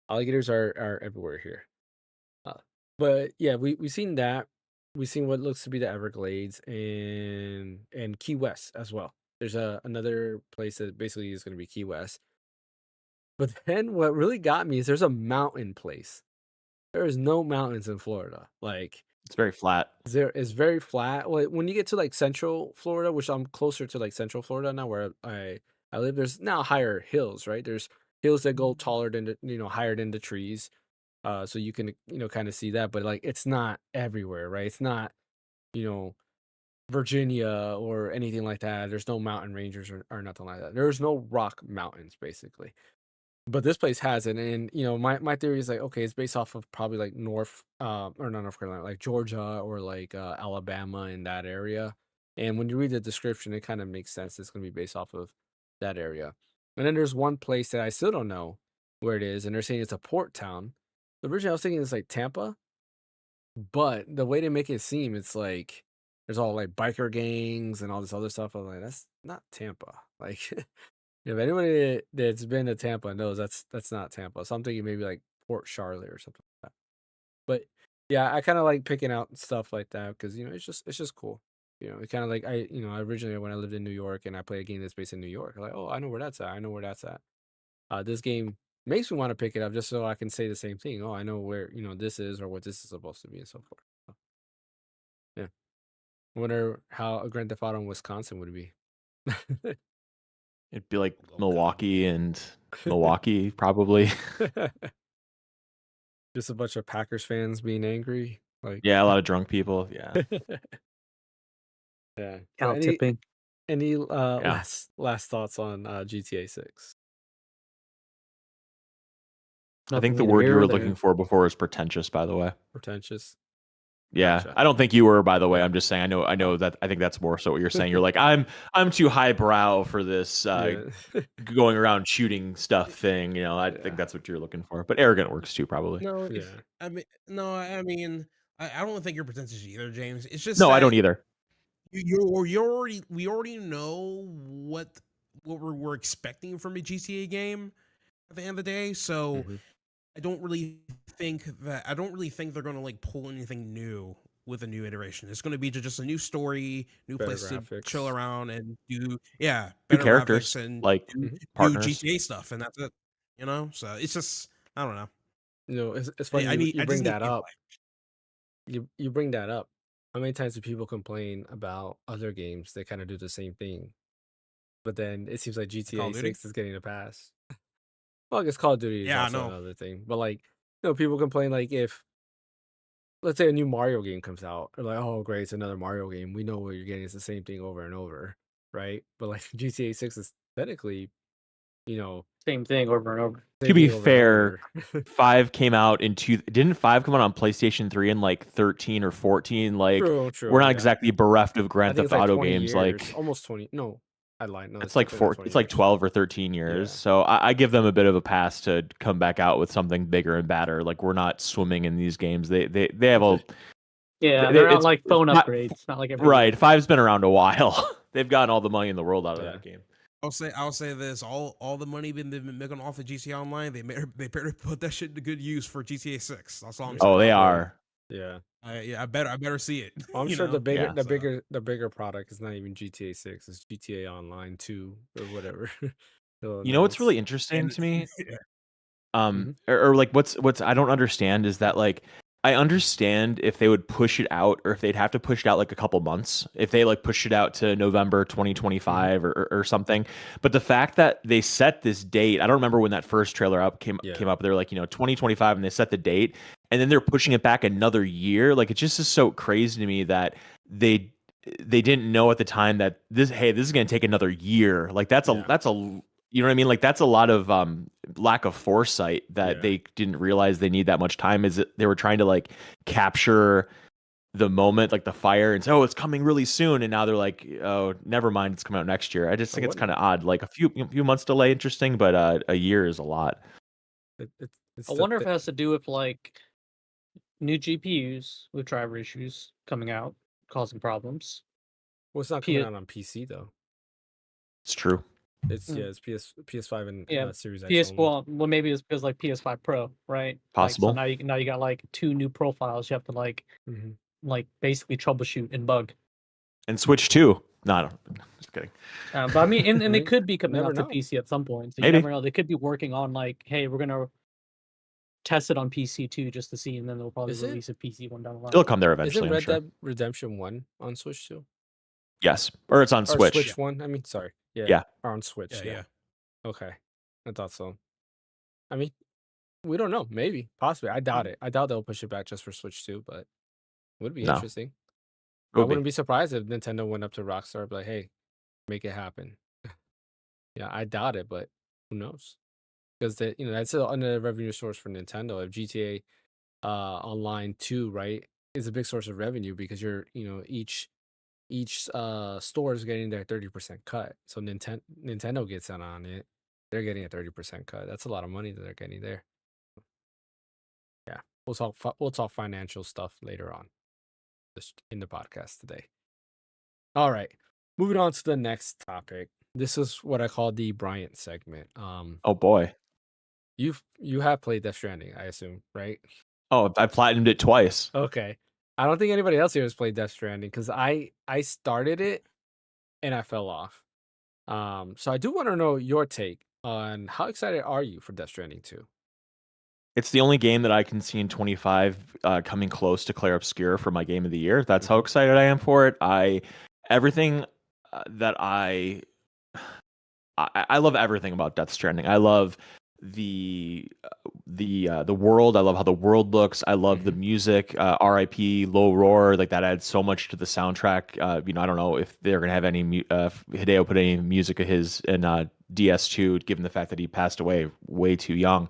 alligators are everywhere here. Uh, but yeah, we seen that. We seen what looks to be the Everglades and Key West as well. There's another place that basically is going to be Key West. But then what really got me is there's a mountain place. There is no mountains in Florida. Like It's very flat. there is very flat. Like when you get to like Central Florida, which I'm closer to like Central Florida now, where I live. There's now higher hills, right? There's hills that go taller than higher than the trees. So you can kind of see that, but like it's not everywhere, right? It's not you know Virginia or anything like that. There's no mountain rangers or nothing like that. There's no rock mountains basically. But this place has it, and my theory is like, okay, it's based off of probably like or not North Carolina, like Georgia or like Alabama in that area. And when you read the description, it kind of makes sense. It's gonna be based off of that area. And then there's one place that I still don't know where it is, and they're saying it's a port town. Originally, I was thinking it's like Tampa, but the way they make it seem, it's like there's all like biker gangs and all this other stuff. I'm like, that's not Tampa. Like, if anybody that's been to Tampa knows that's not Tampa. So I'm thinking maybe like Port Charlotte or something like that. But yeah, I kind of like picking out stuff like that because it's just cool. It kind of like I originally when I lived in New York and I played a game that's based in New York, I'm like, oh, I know where that's at. I know where that's at. This game makes me want to pick it up just so I can say the same thing. Oh, I know where this is or what this is supposed to be and so forth. So, yeah, I wonder how a Grand Theft Auto in Wisconsin would be. It'd be like Oh, God. Milwaukee and Milwaukee, probably. Just a bunch of Packers fans being angry. Like, Yeah, a lot of drunk people. Yeah. yeah. Cow Any tipping. any Yeah. last thoughts on GTA 6? I think the Nothing word you here or were there. looking for before was pretentious, by the way. Pretentious. Yeah. Gotcha. I don't think you were, by the way. Yeah. I'm just saying I know Oh. that I think that's more so what you're saying. You're like, I'm too highbrow for this Yeah. going around shooting stuff thing. I Yeah. think that's what you're looking for. But arrogant works too, probably. No, Yeah. I mean, no, I mean, I don't think you're pretentious either, James. It's just No, I that don't either. we already know what we're expecting from a GTA game at the end of the day. So Mhm. I don't really think they're going to like pull anything new with a new iteration. It's going to be just a new story, new Better place to chill graphics. around and do Two better characters, graphics and like do, Mhm. do partners. GTA stuff, and that's it. So it's just I don't know. It's funny you I just bring need that gameplay. up. You bring that up. How many times do people complain about other games that kind of do the same thing? But then it seems like Call GTA of Duty. 6 is getting a pass. Well, I guess Call of Duty is Yeah, I also know. another thing. But like, people complain like if let's say a new Mario game comes out, they're like, oh great, it's another Mario game. We know what you're getting. It's the same thing over and over. Right? But like GTA 6 is technically, you know, Same thing over and over. To same be thing over and fair, over. 5 came out didn't 5 come out on PlayStation 3 in like 13 or 14? Like, we're True, not yeah. exactly bereft of I Grand think it's Theft like Auto 20 games. years, Like, almost 20. No, I lied. No, it's it's like definitely not 20 it's like years. 12 or 13 years. Yeah. So I give them a bit of a pass to come back out with something bigger and badder. Like, we're not swimming in these games. They have a Yeah, they're not it's like phone not upgrades. Not like every right. year. 5's been around a while. They've gotten all the money in the world out of Yeah. that game. I'll say this: all the money they've been making off of GTA Online, they better put that shit to good use for GTA 6. That's all I'm saying. Oh, they Probably. are. Yeah. I better see it. Well, I'm you sure know? Yeah. the bigger product is not even GTA 6, it's GTA Online 2 or whatever. You know what's really Announced. interesting And to me? yeah, Mhm. Or like what's I don't understand is that, like, I understand if they would push it out, or if they'd have to push it out like a couple months, if they like push it out to November 2025 or something. But the fact that they set this date, I don't remember when that first trailer came Yeah. up. They were like, 2025, and they set the date, and then they're pushing it back another year. Like, it just is so crazy to me that they didn't know at the time that this is going to take another year. Like, that's Yeah. a you know what I mean? Like, that's a lot of lack of foresight that Yeah. they didn't realize they need that much time. Is that they were trying to like capture the moment, like the fire, and say, oh, it's coming really soon. And now they're like, oh, never mind, it's coming out next year. I just I think it's kind wonder. of odd. Like, a few months delay, interesting, but a year is a lot. It's I wonder if it has to do with like new GPUs with driver issues coming out, causing problems. well, it's not coming out on PC though. It's true. It's PS5 and Yeah, Series X PS only. well maybe it's because like PS5 Pro, right? Possible. Like, so now you got like 2 new profiles you have to Mhm. like basically troubleshoot and bug. And Switch 2. No, just kidding. But I mean, and I they mean, could be coming never out to know. PC at some point. So Maybe. you never know. They could be working on like, hey, we're gonna test it on PC too, just to see, and then they'll probably Is it? release a PC one down the line. It'll come there Isn't eventually, I'm Red sure. Dead Redemption 1 on Switch too? Yes. Or it's on Or Switch. Switch 1? I mean, sorry. Yeah. Yeah. Or on Switch. yeah. Okay. I thought so. I mean, we don't know. Maybe, possibly. I doubt it. I doubt they'll push it back just for Switch 2, but would be No, interesting. it I would be. wouldn't be surprised if Nintendo went up to Rockstar and be like, "Hey, make it happen." Yeah, I doubt it, but who knows? Because that's another revenue source for Nintendo. If GTA Online 2, right, is a big source of revenue because each store is getting their 30% cut. So Nintendo gets in on it. They're getting a 30% cut. That's a lot of money that they're getting there. Yeah. We'll talk financial stuff later on just in the podcast today. All right. Moving on to the next topic. This is what I call the Bryant segment. Oh boy. You have played Death Stranding, I assume, right? Oh, I platinumed it twice. Okay. I don't think anybody else here has played Death Stranding because I started it and I fell off. So I do want to know your take on how excited are you for Death Stranding 2? It's the only game that I can see in 25 coming close to Claire Obscure for my game of the year. That's how excited I am for it. Everything that I love everything about Death Stranding. I love the world. I love how the world looks. I love the music. R.I.P. Low Roar, like that adds so much to the soundtrack. I don't know if they're gonna have any Hideo put any music of his in DS2, given the fact that he passed away way too young.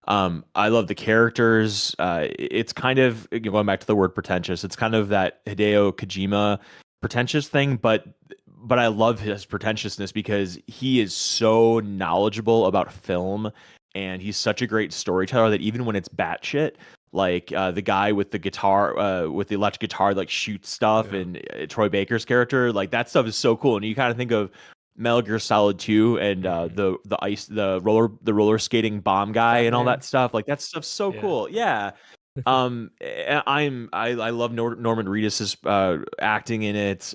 I love the characters. It's kind of going back to the word pretentious. It's kind of that Hideo Kojima pretentious thing, but I love his pretentiousness because he is so knowledgeable about film and he's such a great storyteller that even when it's batshit, like the guy with the guitar, with the electric guitar, like shoots stuff, and Troy Baker's character, like that stuff is so cool. And you kind of think of Metal Gear Solid 2 and the roller skating bomb guy and all that stuff. Like that stuff's so cool. Yeah. I love Norman Reedus's acting in it.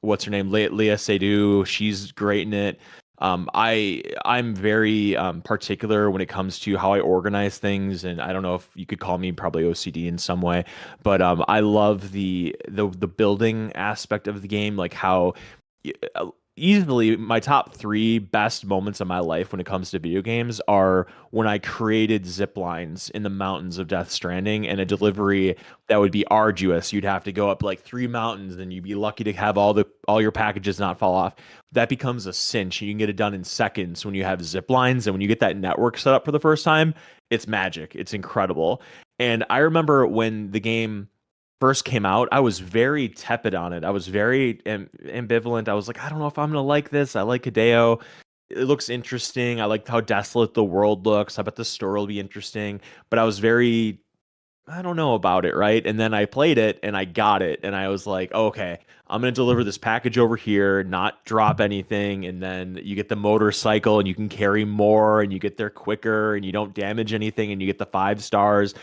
What's her name? Leah Seydoux. She's great in it. I'm very particular when it comes to how I organize things, and I don't know if you could call me probably OCD in some way, but I love the building aspect of the game, like how easily my top 3 best moments of my life when it comes to video games are when I created zip lines in the mountains of Death Stranding, and a delivery that would be arduous. You'd have to go up like 3 mountains and you'd be lucky to have all your packages not fall off. That becomes a cinch. You can get it done in seconds when you have zip lines, and when you get that network set up for the first time, it's magic. It's incredible. And I remember when the game first came out, I was very tepid on it. I was very ambivalent. I was like, I don't know if I'm gonna like this. I like Hideo. It looks interesting. I like how desolate the world looks. I bet the story will be interesting. But I was very, I don't know about it, right? And then I played it and I got it, and I was like, okay, I'm gonna deliver this package over here, not drop anything, and then you get the motorcycle and you can carry more and you get there quicker and you don't damage anything and you get the 5 stars.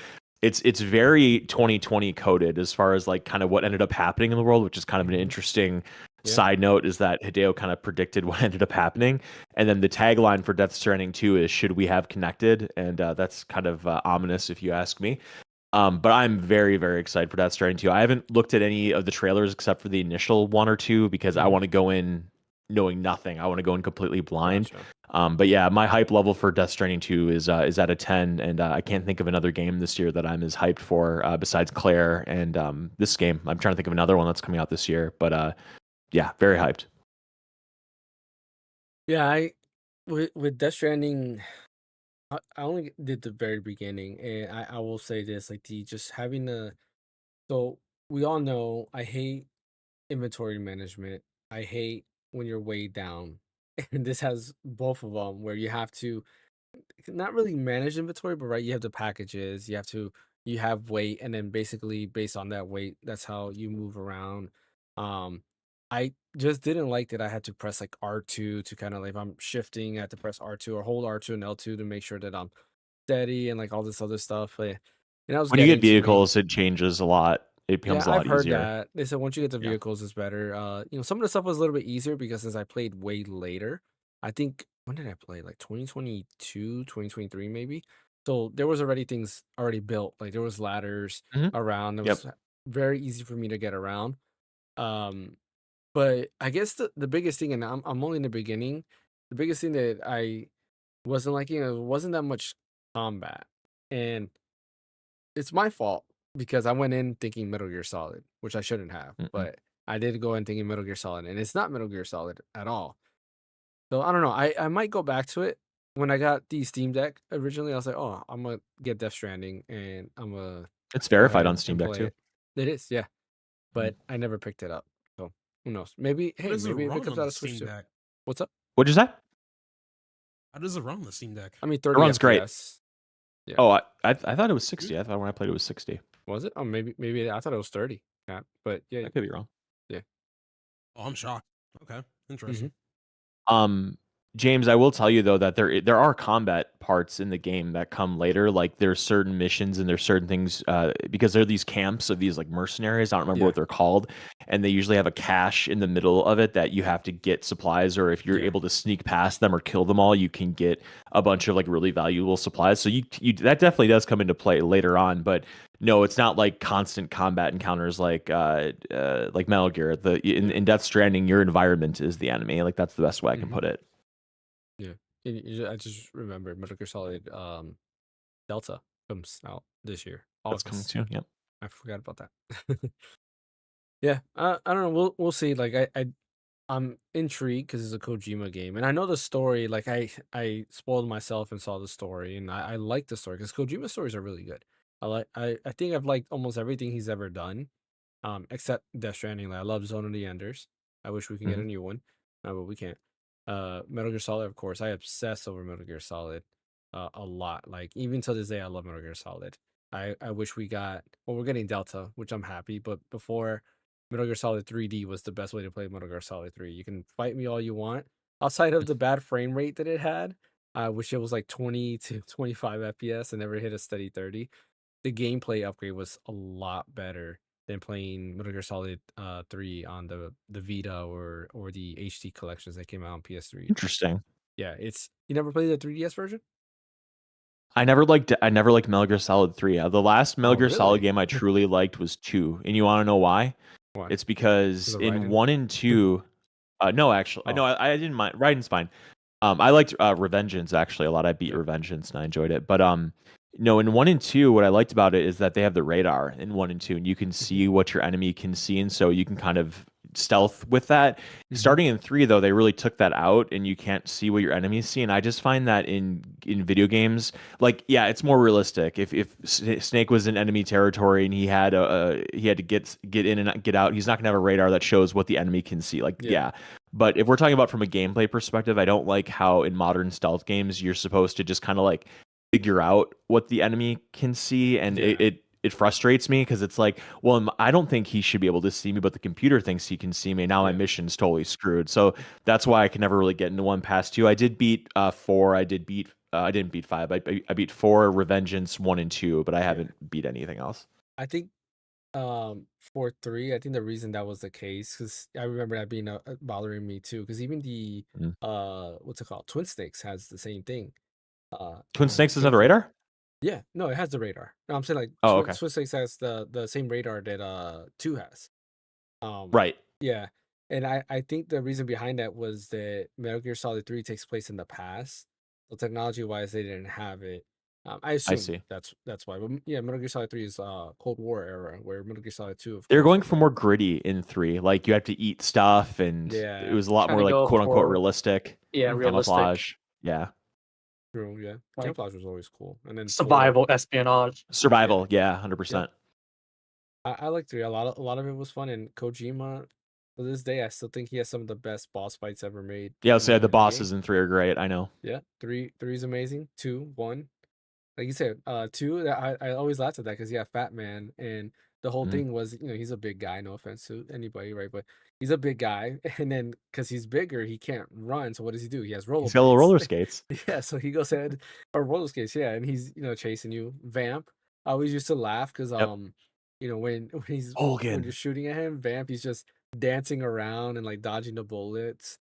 It's very 2020 coded as far as like kind of what ended up happening in the world, which is kind of an interesting side note, is that Hideo kind of predicted what ended up happening. And then the tagline for Death Stranding 2 is "Should we have connected?" And that's kind of ominous if you ask me. But I'm very, very excited for Death Stranding 2. I haven't looked at any of the trailers except for the initial 1 or 2 because I want to go in knowing nothing. I want to go in completely blind. Gotcha. But yeah, my hype level for Death Stranding 2 is at a 10, and I can't think of another game this year that I'm as hyped for besides Claire and this game. I'm trying to think of another one that's coming out this year, but yeah, very hyped. Yeah, with Death Stranding, I only did the very beginning, and I will say this, like the just having the so we all know I hate inventory management. I hate when you're way down, and this has both of them where you have to not really manage inventory, but right, you have the packages, you have weight, and then basically based on that weight, that's how you move around. Um, I just didn't like that I had to press like R2 to kind of like if I'm shifting, I had to press R2 or hold R2 and L2 to make sure that I'm steady and like all this other stuff. And that was When you get getting to me. vehicles, it changes a lot. It becomes Yeah, a I've lot heard easier. that. They said once you get the Yeah. vehicles, it's better. Some of the stuff was a little bit easier because since I played way later, I think when did I play? Like 2022, 2023, maybe. So there was already things already built. Like there was ladders around. It Yep. was very easy for me to get around. Um, but I guess the biggest thing, and I'm only in the beginning, the biggest thing that I wasn't liking it wasn't that much combat. and it's my fault because I went in thinking Metal Gear Solid, which I shouldn't have, Mm-mm. but I did go in thinking Metal Gear Solid, and it's not Metal Gear Solid at all. So I don't know. I might go back to it. When I got the Steam Deck originally, I was like, oh, I'm gonna get Death Stranding, and I'm gonna It's go ahead verified on Steam and Deck play too. it. It is, yeah, Mhm. but I never picked it up. So who knows? Maybe How hey, does it maybe if it run comes on out the of Switch Steam too. Deck? What's up? What'd you say? How does it run on the Steam Deck? I mean, It 30 runs great. FPS. Yeah, Oh, I thought it was Good. 60. I thought when I played it was 60. was it? Oh, maybe I thought it was 30. Yeah, but yeah, I could be wrong. yeah. Oh, I'm shocked. Okay, hmm interesting. Um, James, I will tell you though that there are combat parts in the game that come later. Like there's certain missions and there's certain things because there are these camps of these like mercenaries. I don't remember Yeah, what they're called, and they usually have a cache in the middle of it that you have to get supplies. Or if you're yeah. able to sneak past them or kill them all, you can get a bunch of like really valuable supplies. So you that definitely does come into play later on, but. No, it's not like constant combat encounters like Metal Gear. In Death Stranding, your environment is the enemy. Like that's the best way I can hmm put it. Yeah. I just remember Metal Gear Solid Delta comes out this year, That's coming August. soon. Yep. I forgot about that. Yeah, I don't know. We'll see. Like I'm intrigued because it's a Kojima game, and I know the story. Like I spoiled myself and saw the story, and I like the story because Kojima stories are really good. I think I've liked almost everything he's ever done, except Death Stranding. Like I love Zone of the Enders. I wish we can get Mhm. a new one, but we can't. Metal Gear Solid, of course. I obsess over Metal Gear Solid, a lot. Like even to this day, I love Metal Gear Solid. I wish we got. Well, we're getting Delta, which I'm happy. But before Metal Gear Solid 3D was the best way to play Metal Gear Solid 3. You can fight me all you want. Outside of the bad frame rate that it had, I wish it was like 20 to 25 FPS and never hit a steady 30. The gameplay upgrade was a lot better than playing Metal Gear Solid 3 on the Vita or the HD collections that came out on PS3. Interesting. Yeah, it's you never played the 3DS version? I never liked Metal Gear Solid 3. The last Metal Oh, Gear Solid really? game I truly liked was 2. And you want to know why? Why? It's because The in writing? 1 and 2 no actually. Oh, No, I didn't mind. Raiden's fine. I liked Revengeance actually a lot. I beat yeah. Revengeance and I enjoyed it. But no, in 1 and 2 what I liked about it is that they have the radar in 1 and 2 and you can Mhm, see what your enemy can see and so you can kind of stealth with that. mhm. Starting in 3 though, they really took that out and you can't see what your enemies see and I just find that in video games like yeah, it's more realistic. If Snake was in enemy territory and he had to get in and get out, he's not going to have a radar that shows what the enemy can see. Like Yeah, yeah, but if we're talking about from a gameplay perspective, I don't like how in modern stealth games you're supposed to just kind of like figure out what the enemy can see, and yeah, it frustrates me because it's like, well, I don't think he should be able to see me, but the computer thinks he can see me. Now my yeah, mission's totally screwed. So that's why I can never really get into 1 past 2. I did beat 4. I didn't beat 5. I beat 4, Revengeance 1 and 2, but I yeah. haven't beat anything else. I think for 3, I think the reason that was the case because I remember that being bothering me too. Because even the Mhm. what's it called? Twin Snakes has the same thing. Twin On Snakes is not a GameCube. radar? Yeah, no, it has the radar. No, I'm saying like Oh, okay. Twin Snakes has the same radar that 2 has. Um, Right. yeah, and I think the reason behind that was that Metal Gear Solid 3 takes place in the past, so technology wise they didn't have it. I I assume see. that's why. But yeah, Metal Gear Solid 3 is Cold War era, where Metal Gear Solid 2, of They're course, going was for like more gritty in 3. Like you have to eat stuff, and it yeah, was a lot Trying more to like go quote unquote for realistic hmm realistic camouflage. Yeah, true, yeah. like Camouflage was always cool, and then 4, survival espionage. yeah, survival. Yeah, yep. 100%. I like 3. A lot of it was fun, and Kojima to this day I still think he has some of the best boss fights ever made Yeah, I'll in say the in a game. bosses in 3 are great. I know. Yeah, three is amazing. 2, 1. Like you said, 2, I always laughed at that because yeah, Fat Man, and the whole Mhm. thing was, he's a big guy. No offense to anybody, right? But he's a big guy, and then because he's bigger, he can't run. So what does he do? He has He's got little rollerblades. roller skates. Yeah, so he goes ahead or roller skates, yeah, and he's chasing you. Vamp. I always used to laugh because Yep. when you're Hogan. shooting at him, Vamp, he's just dancing around and like dodging the bullets.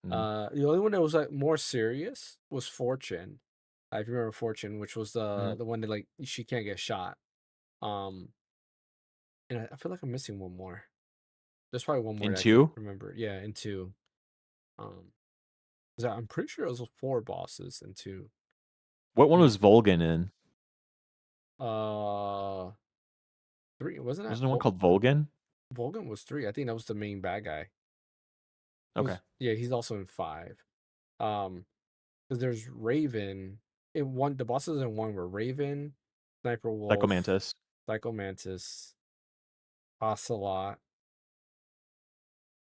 Mhm. The only one that was like more serious was Fortune. If you remember Fortune, which was Mhm. the one that like she can't get shot. Um, and I feel like I'm missing one more. There's probably one more In that I can't 2, remember. Yeah, in 2. 'Cause I'm pretty sure it was 4 bosses in 2. what one Mm, was Volgan in? 3, wasn't that? Wasn't there one called Volgan? Volgan was 3. I think that was the main bad guy. Okay. Yeah, he's also in 5. Because there's Raven in 1. The bosses in 1 were Raven, Sniper Wolf, Psychomantis. Psychomantis, Ocelot,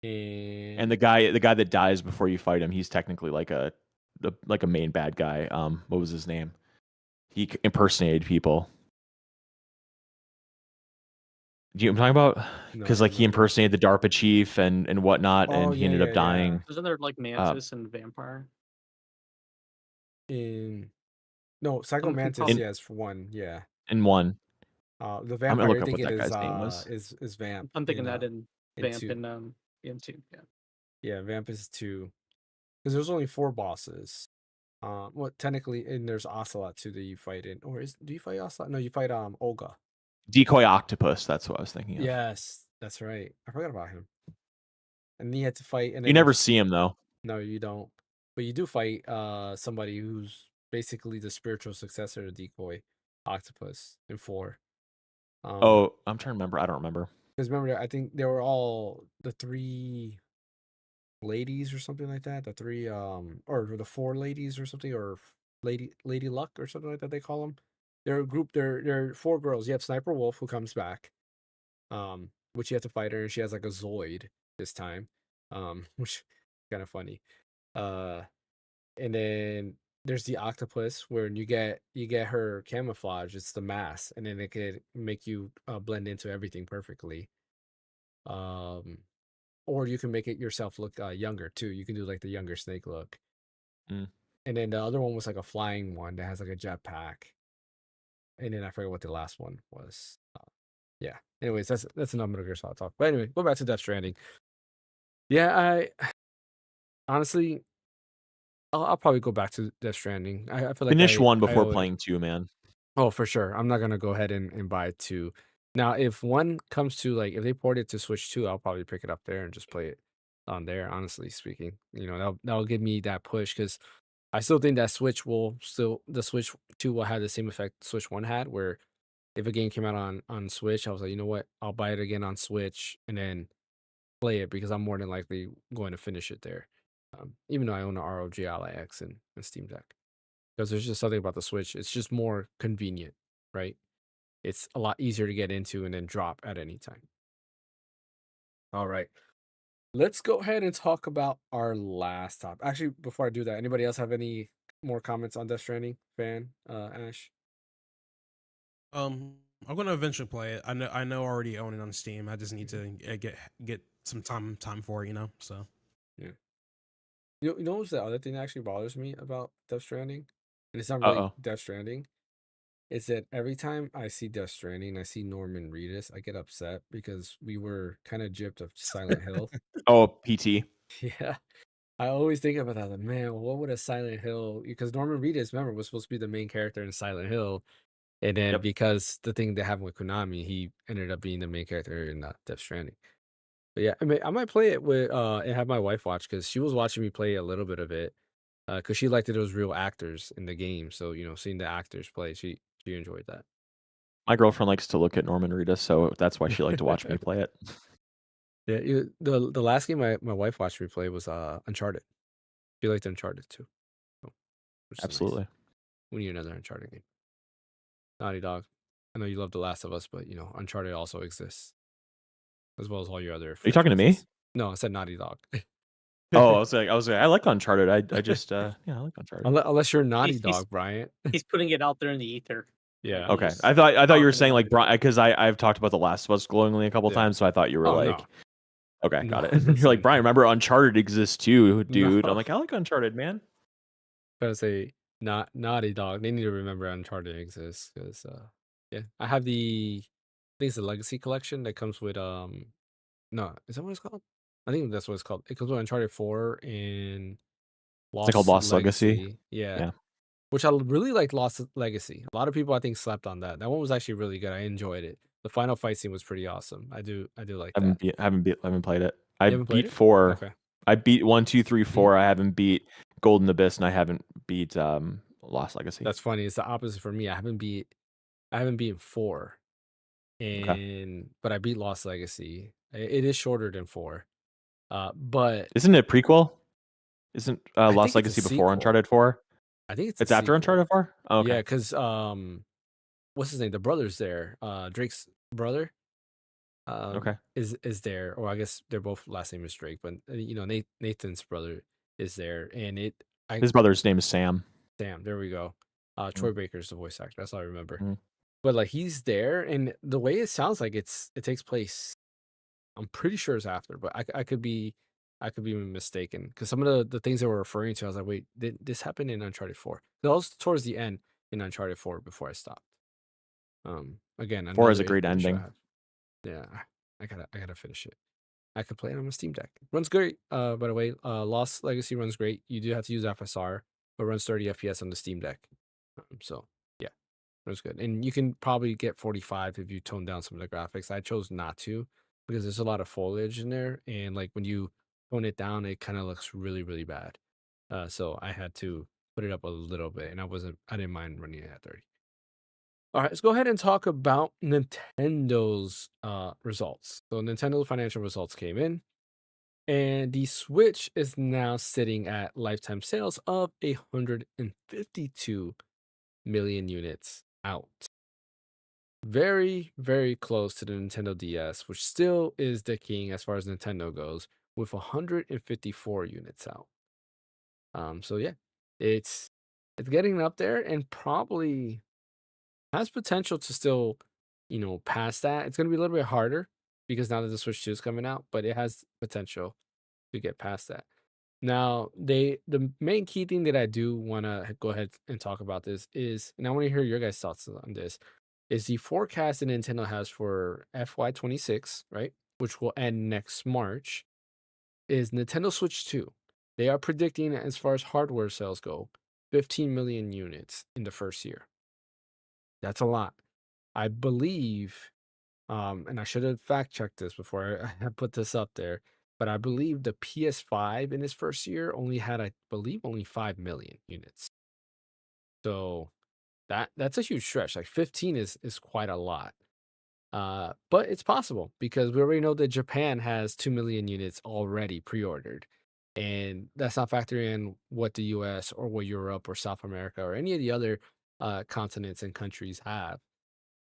And and the guy that dies before you fight him, he's technically like a main bad guy. What was his name? He impersonated people. Do you know what I'm talking about? no, Because I like don't he know. impersonated the DARPA chief and whatnot, Oh and he yeah, ended yeah, up dying. Isn't there like Mantis and Vampire? In no, Someone can Psychomantis, probably- yes, for 1, yeah. In one. The I'm gonna vampire, look I up think what it that guy's name was. is Vamp. I'm thinking that in Vamp 2. in 2. Yeah. Yeah, Vamp is 2. Because there's only 4 bosses. Well, technically, and there's Ocelot too that you fight in. Or do you fight Ocelot? No, you fight Olga. Decoy Octopus. That's what I was thinking of. Yes, that's right. I forgot about him. And you had to fight, and You then never there's- see him though. No, you don't. But you do fight somebody who's basically the spiritual successor to Decoy Octopus in 4. Oh, I'm trying to remember. I don't remember. Because remember, I think they were all the 3 ladies or something like that. The 3 or the 4 ladies or something, or Lady Luck or something like that. They call them. They're a group. They're 4 girls. You have Sniper Wolf who comes back, which you have to fight her, and she has like a Zoid this time, which kind of funny. And then there's the octopus where you get her camouflage. It's the mask, and then it could make you blend into everything perfectly. Or you can make it yourself look younger too. You can do like the younger Snake look. Mm. And then the other one was like a flying one that has like a jetpack. And then I forget what the last one was. Yeah. Anyways, that's enough Metal Gear Solid talk. But anyway, go back to Death Stranding. Yeah, I honestly, I'll probably go back to Death Stranding. I feel like Finish 1 I before owe it. playing 2, man. Oh, for sure. I'm not gonna go ahead and buy 2. Now, if 1 comes to like, if they port it to Switch 2, I'll probably pick it up there and just play it on there. Honestly speaking, that'll give me that push, because I still think that the Switch 2 will have the same effect Switch 1 had, where if a game came out on Switch, I was like, you know what, I'll buy it again on Switch and then play it, because I'm more than likely going to finish it there. Even though I own an ROG Ally X and Steam Deck, because there's just something about the Switch. It's just more convenient, right? It's a lot easier to get into and then drop at any time. All right. Let's go ahead and talk about our last topic. Actually, before I do that, anybody else have any more comments on Death Stranding? Ash? I'm gonna eventually play it. I know I already own it on Steam. I just need to get some time for it, So You know what's the other thing that actually bothers me about Death Stranding? And it's not really Uh-oh. Death Stranding. Is that every time I see Death Stranding, I see Norman Reedus, I get upset, because we were kind of gypped of Silent Hill. Oh, PT. Yeah. I always think about that. Like, man, what would a Silent Hill? Because Norman Reedus, remember, was supposed to be the main character in Silent Hill, and then Yep. because the thing they have with Konami, he ended up being the main character in Death Stranding. But yeah, I might play it with and have my wife watch, because she was watching me play a little bit of it, because she liked that it was real actors in the game. So seeing the actors play, she enjoyed that. My girlfriend likes to look at Norman Reedus, so that's why she liked to watch me play it. Yeah, the last game my wife watched me play was Uncharted. She liked Uncharted too. So, which is nice. Absolutely. We need another Uncharted game. Naughty Dog. I know you love The Last of Us, but Uncharted also exists, as well as all your other. Are you talking to me? franchises. No, I said Naughty Dog. Oh, I was like, I like Uncharted. I just yeah, I like Uncharted. Unless you're Naughty He's- Dog, Bryant. He's putting it out there in the ether. Yeah. Like, Okay, he's I thought you were talking saying about like it. Brian, because I've talked about The Last of Us glowingly a couple Yeah. times, so I thought you were Oh, like, no. okay, got No, it. You're like, Brian, remember Uncharted exists too, dude. No. I'm like, I like Uncharted, man. Gotta say, not Naughty Dog. They need to remember Uncharted exists, because yeah, I have I think it's the Legacy Collection that comes with no, is that what it's called? I think that's what it's called. It comes with Uncharted 4 and Is it called Lost Legacy? Yeah. Yeah. Which I really like Lost Legacy. A lot of people I think slept on that. That one was actually really good. I enjoyed it. The final fight scene was pretty awesome. I do like I that. haven't played it. I You haven't played beat it? 4. Okay. I beat 1, 2, 3, 4. I haven't beat Golden Abyss, and I haven't beat Lost Legacy. That's funny. It's the opposite for me. I haven't beat I haven't beaten 4, but I beat Lost Legacy. It is shorter than 4, but Isn't it a prequel? Isn't I Lost think it's a Legacy before sequel. Uncharted 4? I think it's a It's after sequel. Uncharted 4? Oh, okay. Yeah, because what's his name? The brother's there. Drake's brother. Okay. Is there, or I guess their both last name is Drake, but Nathan's brother is there, and His brother's name is Sam. Sam, there we go. Troy Baker's the voice actor. That's all I remember. Mm. But like he's there, and the way it sounds like it takes place. I'm pretty sure it's after, but I could be mistaken because some of the things they were referring to, I was like, wait, did this happen in Uncharted 4? That was towards the end in Uncharted 4 before I stopped. Again, 4 is another a great issue I ending. have. Yeah, I gotta finish it. I could play it on my Steam Deck. Runs great. By the way, Lost Legacy runs great. You do have to use FSR, but runs 30 FPS on the Steam Deck. So yeah, runs good. And you can probably get 45 if you tone down some of the graphics. I chose not to because there's a lot of foliage in there, and like when you tone it down, it kind of looks really, really bad. So I had to put it up a little bit, and I didn't mind running it at 30. All right, let's go ahead and talk about Nintendo's results. So Nintendo financial results came in, and the Switch is now sitting at lifetime sales of 152 million units out. Very, very close to the Nintendo DS, which still is the king as far as Nintendo goes, with 154 units out. So yeah, it's getting up there, and probably has potential to still, pass that. It's gonna be a little bit harder because now that the Switch 2 is coming out, but it has potential to get past that. Now, the main key thing that I do want to go ahead and talk about this is, and I want to hear your guys' thoughts on this, is the forecast that Nintendo has for FY26, right? Which will end next March, is Nintendo Switch 2. They are predicting, as far as hardware sales go, 15 million units in the first year. That's a lot. I believe, and I should have fact checked this before I put this up there, but I believe the PS5 in its first year only had, I believe, only 5 million units. So that's a huge stretch. Like 15 is quite a lot. But it's possible because we already know that Japan has 2 million units already pre-ordered. And that's not factoring in what the US or what Europe or South America or any of the other continents and countries have.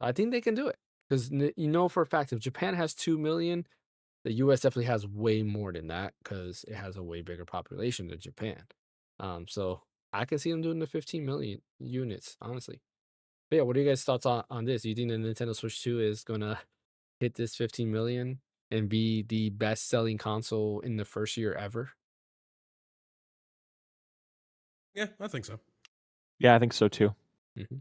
I think they can do it because for a fact if Japan has 2 million, the US definitely has way more than that because it has a way bigger population than Japan. So I can see them doing the 15 million units, honestly. But yeah, what are you guys' thoughts on this? Do you think the Nintendo Switch 2 is gonna hit this 15 million and be the best selling console in the first year ever? Yeah, I think so. Yeah, I think so too. Mm-hmm.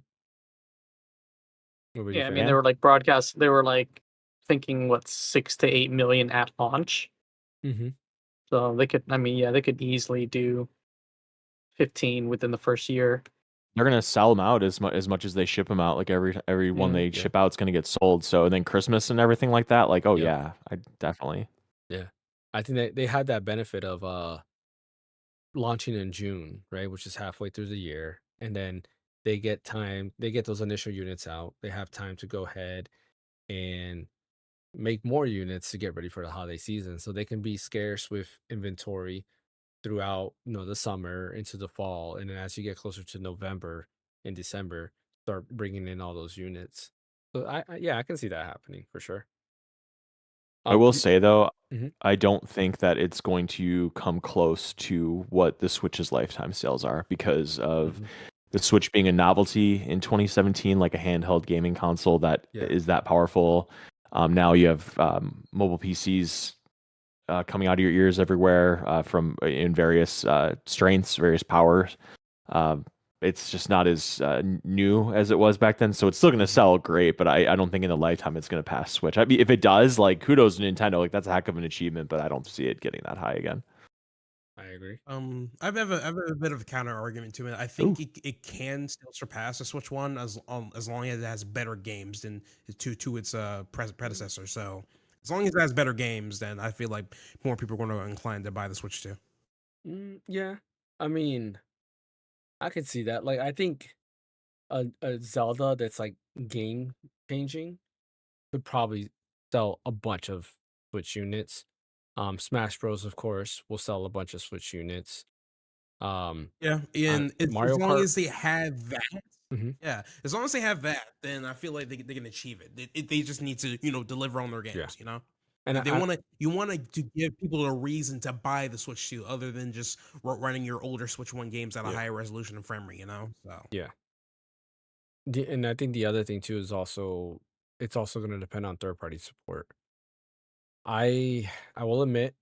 What about you, Yeah, I mean, Fan? they were like broadcast. They were like thinking 6 to 8 million at launch. Mm-hmm. So they could. I mean, yeah, they could easily do 15 within the first year. They're gonna sell them out as much as they ship them out. Like every one they Yeah. ship out is gonna get sold. So and then Christmas and everything like that. Like, oh Yep. yeah, I definitely. Yeah. I think they had that benefit of launching in June, right? Which is halfway through the year. And then they get those initial units out. They have time to go ahead and make more units to get ready for the holiday season. So they can be scarce with inventory throughout, the summer into the fall. And then as you get closer to November and December, start bringing in all those units. So I can see that happening for sure. I will You, say though, Mhm. I don't think that it's going to come close to what the Switch's lifetime sales are because of Mhm. the Switch being a novelty in 2017, like a handheld gaming console that Yeah. is that powerful. Now you have mobile PCs coming out of your ears everywhere from in various strengths, various powers. Uh, it's just not as new as it was back then, so it's still going to Mhm. sell great. But I don't think in the lifetime it's going to pass Switch. I mean, if it does, like kudos to Nintendo, like that's a heck of an achievement. But I don't see it getting that high again. I agree. I have a bit of a counter argument to it. I Ooh. think it can still surpass the Switch One as long as it has better games than to its predecessor. So as long as it has better games, then I feel like more people are going to incline to buy the Switch 2. Yeah. I mean, I could see that. Like, I think a Zelda that's like game changing could probably sell a bunch of Switch units. Smash Bros, of course, will sell a bunch of Switch units. Yeah, and as Mario long Kart. as they have that, Mhm. yeah, as long as they have that, then I feel like they can achieve it. They just need to, deliver on their Yeah, games. and They want to you want to give people a reason to buy the Switch 2, other than just running your older Switch 1 games at a yeah, higher resolution and frame rate. So yeah. And I think the other thing too is also it's also going to depend on third party support. I will admit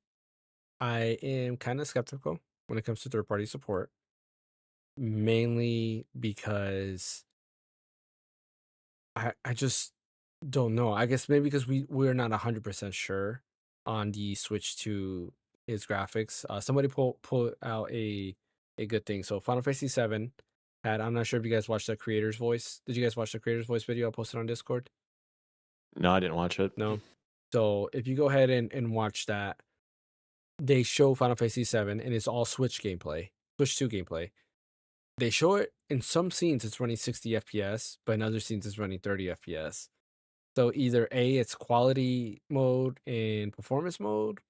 I am kind of skeptical when it comes to third party support, mainly because I just don't know. I guess maybe because we're not 100% sure on the Switch to its graphics. Somebody pull out a good thing. So Final Fantasy 7 had, I'm not sure if you guys watched the creator's voice. Did you guys watch the creator's voice video I posted on Discord? No, I didn't watch it. No. So if you go ahead and watch that, they show Final Fantasy 7 and it's all Switch gameplay, Switch 2 gameplay. They show it in some scenes it's running 60 FPS, but in other scenes it's running 30 FPS. So either A, it's quality mode and performance mode,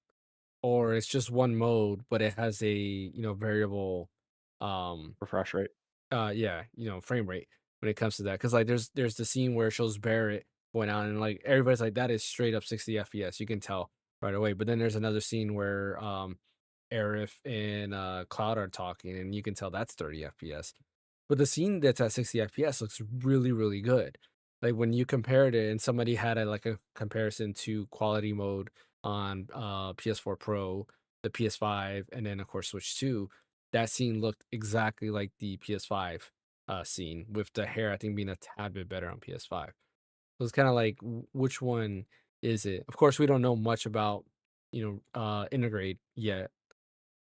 or it's just one mode, but it has a, variable um Refresh rate. yeah, frame rate when it comes to that. Cause like there's the scene where it shows Barrett going out and like everybody's like, that is straight up 60 FPS. You can tell right away. But then there's another scene where Aerith and Cloud are talking, and you can tell that's 30 FPS. But the scene that's at 60 FPS looks really, really good. Like when you compared it, and somebody had a comparison to quality mode on PS4 Pro, the PS5, and then of course Switch 2. That scene looked exactly like the PS5 scene, with the hair I think being a tad bit better on PS5. So it's kind of like which one is it? Of course, we don't know much about integrate yet,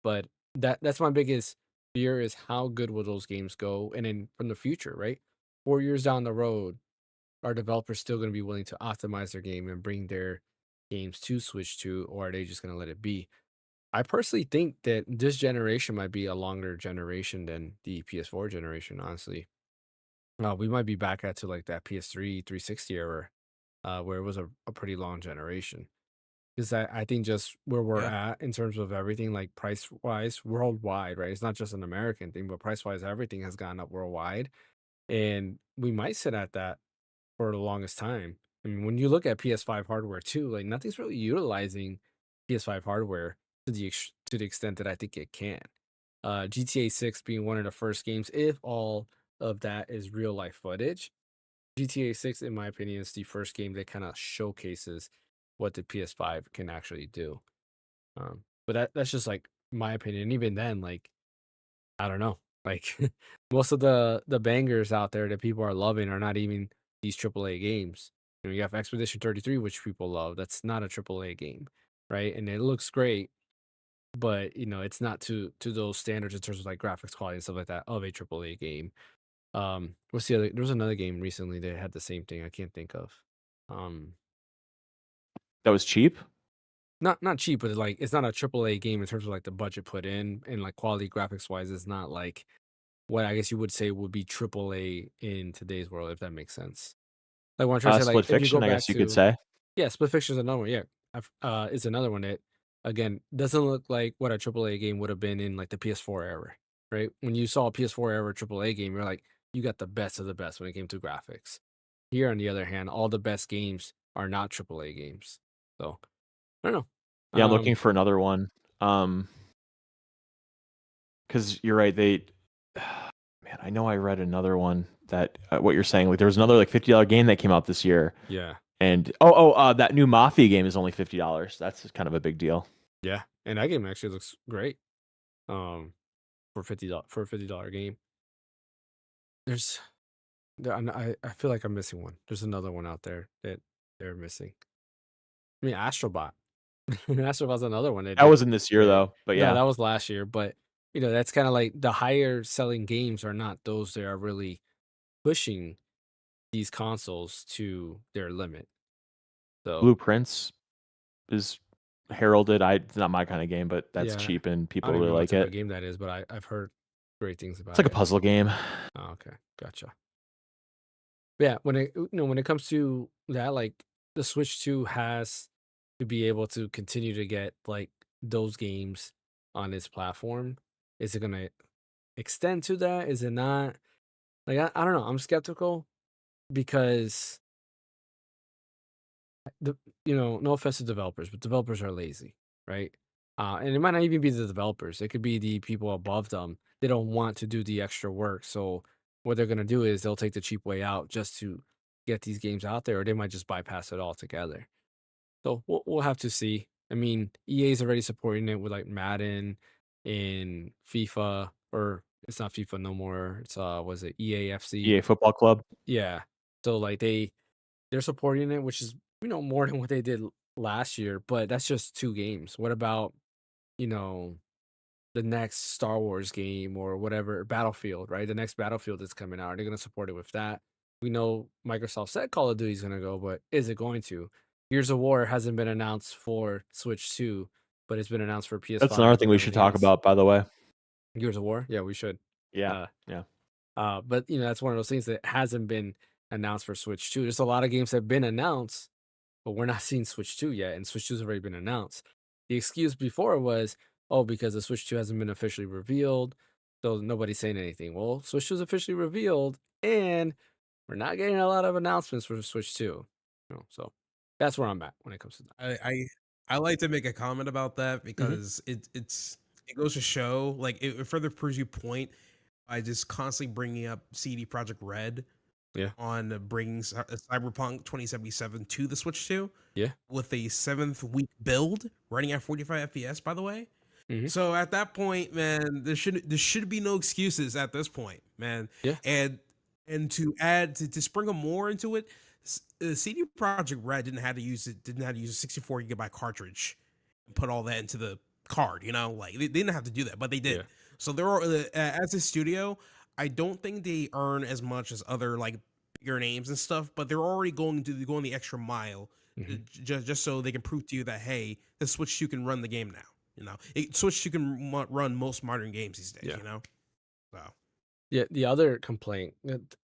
but that's my biggest fear is how good will those games go, and then from the future, right? 4 years down the road, are developers still going to be willing to optimize their game and bring their games to Switch 2, or are they just going to let it be? I personally think that this generation might be a longer generation than the PS4 generation, honestly. We might be back at to like that PS3 360 era, where it was a pretty long generation. Because I think just where we're yeah, at in terms of everything, like price wise, worldwide, right? It's not just an American thing, but price wise, everything has gone up worldwide. And we might sit at that for the longest time. I mean, when you look at PS5 hardware too, like nothing's really utilizing PS5 hardware to the extent that I think it can. GTA 6 being one of the first games, if all of that is real life footage, GTA 6, in my opinion, is the first game that kind of showcases what the PS5 can actually do. But that's just like my opinion. Even then, like I don't know. Like most of the bangers out there that people are loving are not even these AAA games. You have Expedition 33, which people love. That's not a AAA game, right? And it looks great, but it's not to those standards in terms of like graphics quality and stuff like that of a AAA game. What's the other? There was another game recently that had the same thing. I can't think of. Um, That was cheap. not cheap, but like it's not a AAA game in terms of like the budget put in and like quality graphics wise. It's not like what I guess you would say would be AAA in today's world, if that makes sense. Like what I'm trying to say, like Split if you go Fiction, I back guess you could to say. yeah, Split Fiction is another one. Yeah, is another one that again doesn't look like what a AAA game would have been in like the PS4 era, right? When you saw a PS4 era AAA game, you're like, you got the best of the best when it came to graphics. Here, on the other hand, all the best games are not AAA games. So I don't know. Yeah, I'm looking for another one. Because you're right. Man, I know I read another one that what you're saying. Like there was another like $50 game that came out this year, Yeah, and that new Mafia game is only $50. That's kind of a big deal. yeah, and that game actually looks great. For $50 game. There's I feel like I'm missing one. There's another one out there that they're missing. I mean, Astrobot. Astrobot's another one that That did wasn't this year great. though, but No, yeah. that was last year. But that's kind of like the higher selling games are not those that are really pushing these consoles to their limit. So Blueprints is heralded. It's not my kind of game, but that's yeah, cheap and I people don't even really know what like type of it. game that is, but I've heard great things It's about like a it. puzzle game. Oh, okay, gotcha. Yeah, when it when it comes to that, like the Switch 2 has to be able to continue to get like those games on its platform. Is it gonna extend to that? Is it not? Like I don't know. I'm skeptical because the no offense to developers, but developers are lazy, right? And it might not even be the developers. It could be the people above them. They don't want to do the extra work. So what they're gonna do is they'll take the cheap way out just to get these games out there, or they might just bypass it altogether. So we'll have to see. I mean, EA is already supporting it with like Madden and FIFA, or it's not FIFA no more. It's was it EAFC? EA Football Club. Yeah. So like they're supporting it, which is more than what they did last year. But that's just 2 games. What about you know the next Star Wars game or whatever Battlefield, right? The next Battlefield that's coming out. Are they going to support it with that? We know Microsoft said Call of Duty is going to go, but is it going to? Gears of War hasn't been announced for Switch 2, but it's been announced for That's PS5 another and thing we should everything talk else. about, by the way. Gears of War, yeah, we should. Yeah, Uh, yeah. but that's one of those things that hasn't been announced for Switch 2. There's a lot of games that have been announced, but we're not seeing Switch 2 yet, and Switch 2 has already been announced. The excuse before was, oh, because the Switch 2 hasn't been officially revealed, so nobody's saying anything. Well, Switch 2 is officially revealed, and we're not getting a lot of announcements for Switch 2. So that's where I'm at when it comes to that. I like to make a comment about that Mm-hmm. because it goes to show, like, it further proves your point by just constantly bringing up CD Projekt Red Yeah. on bringing Cyberpunk 2077 to the Switch 2 Yeah. with a 7th week build running at 45 FPS, by the way. Mm-hmm. So at that point, man, there should be no excuses at this point, man. Yeah. And to add to sprinkle more into it, CD Projekt Red didn't have to use a 64 gigabyte cartridge and put all that into the card. Like they didn't have to do that, but they did. Yeah. So there are as a studio, I don't think they earn as much as other like bigger names and stuff, but they're already going the extra mile just so they can prove to you that, hey, the Switch 2 can run the game now. Switch 2 can run most modern games these days. Yeah. So Yeah, the other complaint,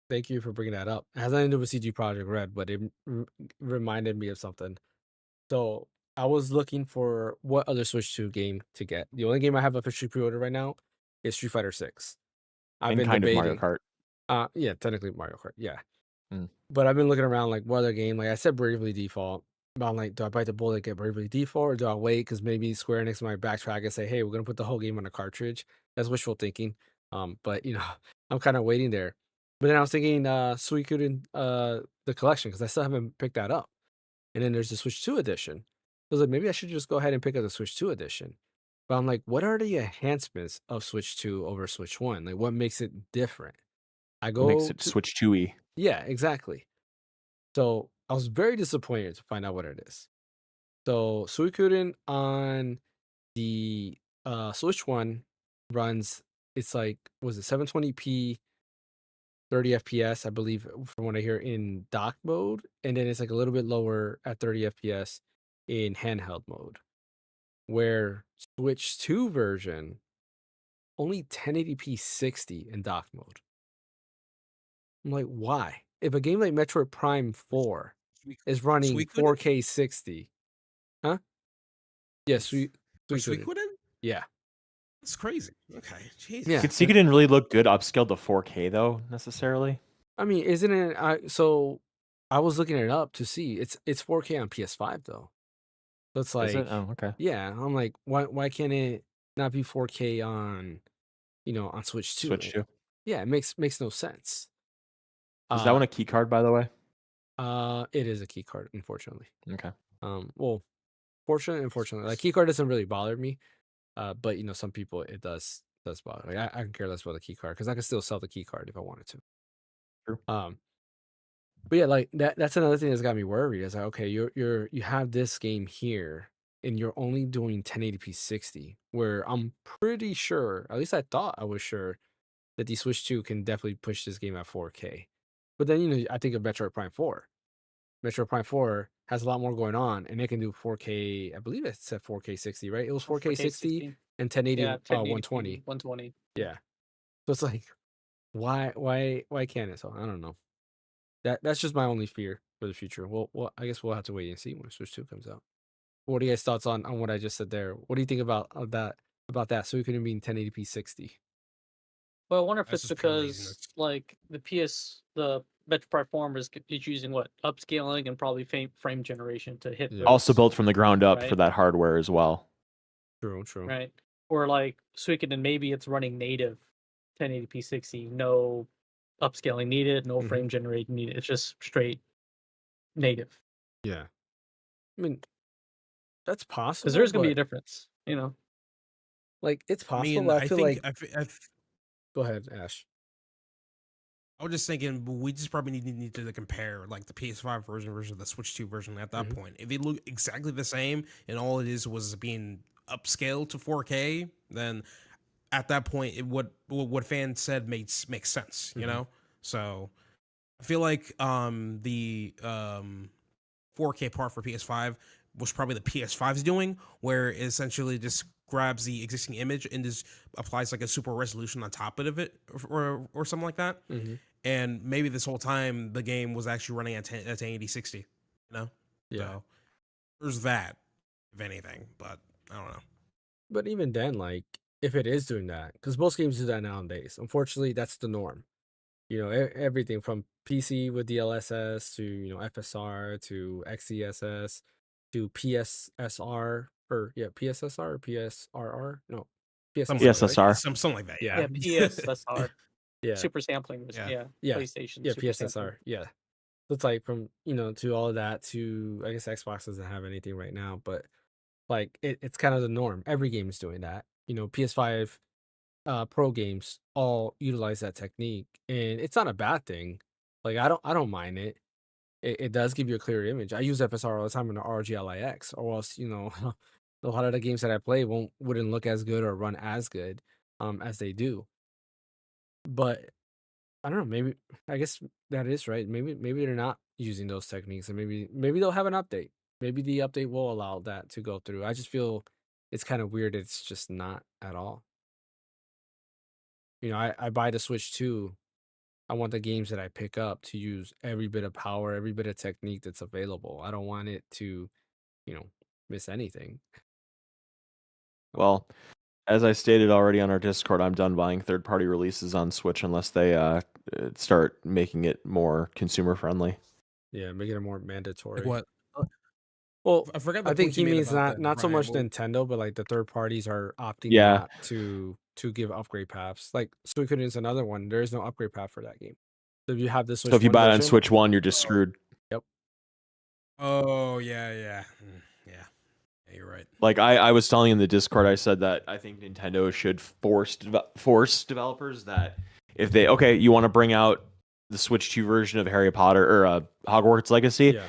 thank you for bringing that up. It has nothing to do with CG Project Red, but it reminded me of something. So I was looking for what other Switch 2 game to get. The only game I have officially pre-ordered right now is Street Fighter 6. I've And been kind of Mario debating. Kart. Yeah, technically Mario Kart. Yeah. Mm. But I've been looking around like what other game. Like I said Bravely Default. But I'm like, do I bite the bullet and get Bravely Default, or do I wait because maybe Square Enix might backtrack and say, hey, we're gonna put the whole game on a cartridge? That's wishful thinking. But I'm kind of waiting there. But then I was thinking Suikoden the collection, because I still haven't picked that up. And then there's the Switch 2 edition. I was like, maybe I should just go ahead and pick up the Switch 2 edition. But I'm like, what are the enhancements of Switch 2 over Switch 1? Like, what makes it different? I What makes go it to Switch 2y. Yeah, exactly. So I was very disappointed to find out what it is. So Suikoden on the Switch 1 runs, it's like, was it 720p, 30 FPS, I believe, from what I hear, in dock mode, and then it's like a little bit lower at 30 FPS in handheld mode. Where Switch 2 version only 1080p 60 in dock mode. I'm like, why? If a game like Metroid Prime 4 is running Suikoden? 4K 60, huh? Yeah, For Suikoden. Suikoden? Yeah. That's crazy. Okay, jeez. Yeah. Suikoden didn't really look good upscaled to 4K though, necessarily. I mean, isn't it? So I was looking it up to see. It's 4K on PS5 though. So it's Is it? like, Oh, okay. yeah. I'm like, why can't it not be 4K on on Switch 2? Switch 2. Yeah, it makes no sense. Is that one a key card, by the way? It is a key card, unfortunately. Okay. Well, fortunately, unfortunately, like key card doesn't really bother me. But some people it does bother. Like I can care less about the key card because I can still sell the key card if I wanted to. True. But yeah, like that's another thing that's got me worried. Is like, okay, you have this game here and you're only doing 1080p 60, where I'm pretty sure, at least I thought I was sure, that the Switch 2 can definitely push this game at 4K. But then I think of Metroid Prime 4. Metroid Prime 4 has a lot more going on, and it can do 4K. I believe it said 4K 60, right? It was 4K 60 and 1080 Yeah, 120. 120. Yeah. So it's like, why can't it? So I don't know. That's just my only fear for the future. Well, I guess we'll have to wait and see when Switch 2 comes out. What are you guys' thoughts on what I just said there? What do you think about that? So it couldn't be in 1080p 60. Well, I wonder if That's it's just pure because laziness. like the Metroid Form is using what upscaling and probably frame generation to hit Yeah. Also those, built from the ground up for right? that hardware as well. True. Right? Or like Suikoden, maybe it's running native 1080p 60, no upscaling needed, no Mhm. frame generation needed. It's just straight native. Yeah. I mean, that's Because possible, there's gonna be a but difference, you know. like it's I possible, mean, but I I feel think like go ahead, Ash. I was just thinking we just probably need to compare like the PS5 version the Switch 2 version at that Mhm. point. If they look exactly the same and all it is was being upscaled to 4K, then at that point what fans said makes sense, you Mhm. know? So I feel like the 4K part for PS5 was probably the PS5's doing, where it essentially just grabs the existing image and just applies like a super resolution on top of it or something like that. Mhm. And maybe this whole time the game was actually running at 1080 60, you know? Yeah. So there's that, if anything, but I don't know. But even then, like if it is doing that, because most games do that nowadays. Unfortunately, that's the norm. Everything from PC with DLSS to FSR to XeSS to PSSR or PSSR or PSRR. No, Something like PSSR, that. right? PSSR. Something like that, yeah. Yeah. Yeah, PSSR. Yeah. Super sampling was Yeah. Yeah. PlayStation Yeah. super sampling. PSSR. Yeah. So it's like from to all of that to I guess Xbox doesn't have anything right now, but like it's kind of the norm. Every game is doing that. PS5 pro games all utilize that technique, and it's not a bad thing. Like I don't mind it. It does give you a clear image. I use FSR all the time in the RGLIX, or else a lot of the games that I play wouldn't look as good or run as good as they do. But I don't know. Maybe I guess that is right. Maybe they're not using those techniques, and maybe they'll have an update. Maybe the update will allow that to go through. I just feel it's kind of weird. It's just not at all. I buy the Switch 2. I want the games that I pick up to use every bit of power, every bit of technique that's available. I don't want it to, you know, miss anything. Well, as I stated already on our Discord, I'm done buying third-party releases on Switch unless they start making it more consumer friendly. Yeah, making it more Like mandatory. what? Well, I forgot the I think point you he made means about that, not so Brian. much Nintendo, but like the third parties are opting Yeah. not to give upgrade paths. Like Suikoden is another one. There is no upgrade path for that game. So if you have the So Switch if you 1 buy it on version, Switch 1, you're just screwed. yep. Oh yeah. Yeah, you're right. Like I was telling in the Discord, I said that I think Nintendo should force developers that if they you want to bring out the Switch 2 version of Harry Potter or Hogwarts Legacy, Yeah.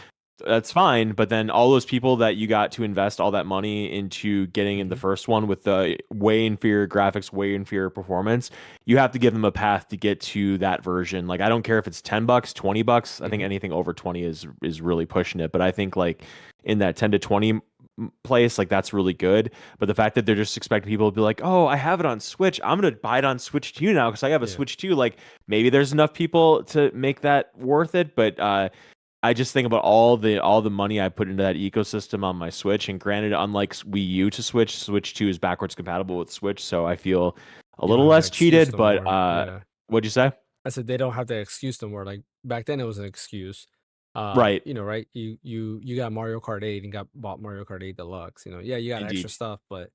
that's fine. But then all those people that you got to invest all that money into getting in the first one with the way inferior graphics, way inferior performance, you have to give them a path to get to that version. Like I don't care if it's $10, $20. I think anything over 20 is really pushing it. But I think like in that 10 to 20 place, like that's really good. But the fact that they're just expecting people to be like, oh, I have it on Switch, I'm gonna buy it on Switch 2 now because I have a Yeah. Switch 2. Like maybe there's enough people to make that worth it, but I just think about all the money I put into that ecosystem on my Switch, and granted, unlike Wii U to Switch 2 is backwards compatible with Switch, so I feel a You don't little have that less excuse cheated. no But more. Yeah. what'd you say? I said they don't have that excuse no more. Like back then, it was an excuse. Right. Right? You got Mario Kart 8 and bought Mario Kart 8 Deluxe. Yeah, you got extra Indeed. stuff, but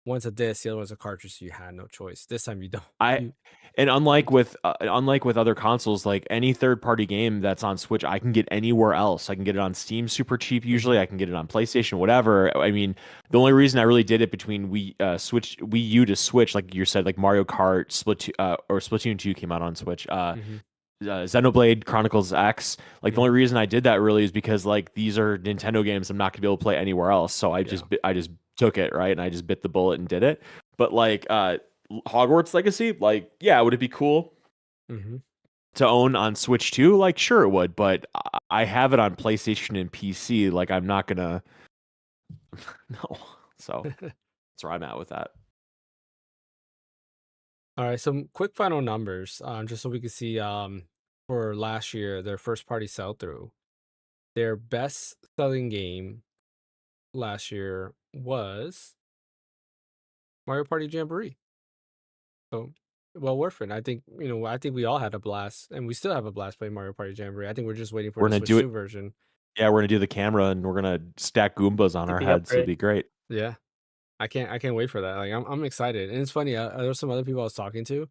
one's a disc, the other one's a cartridge, so you had no choice. This time you don't. I and unlike with other consoles, like any third party game that's on Switch, I can get anywhere else. I can get it on Steam super cheap. Usually, I can get it on PlayStation, whatever. I mean, the only reason I really did it between Wii U to Switch, like you said, like Mario Kart, or Splatoon 2 came out on Switch. Xenoblade Chronicles X. Like the only reason I did that really is because like these are Nintendo games I'm not gonna be able to play anywhere else. So I just took it, right, and I just bit the bullet and did it. But like Hogwarts Legacy, like would it be cool to own on Switch 2? Like sure it would, but I have it on PlayStation and PC. Like I'm not gonna no. So that's where I'm at with that. All right, some quick final numbers, just so we can see for last year, their first party sell through, their best selling game last year was Mario Party Jamboree. So, well worth it. I think, I think we all had a blast, and we still have a blast playing Mario Party Jamboree. I think we're just waiting for We're the gonna Switch do it. 2 version. Yeah, we're gonna do the camera and we're gonna stack Goombas on Get our the heads. It'll upgrade. be great. Yeah. I can't wait for that. Like I'm excited. And it's funny, there's some other people I was talking to,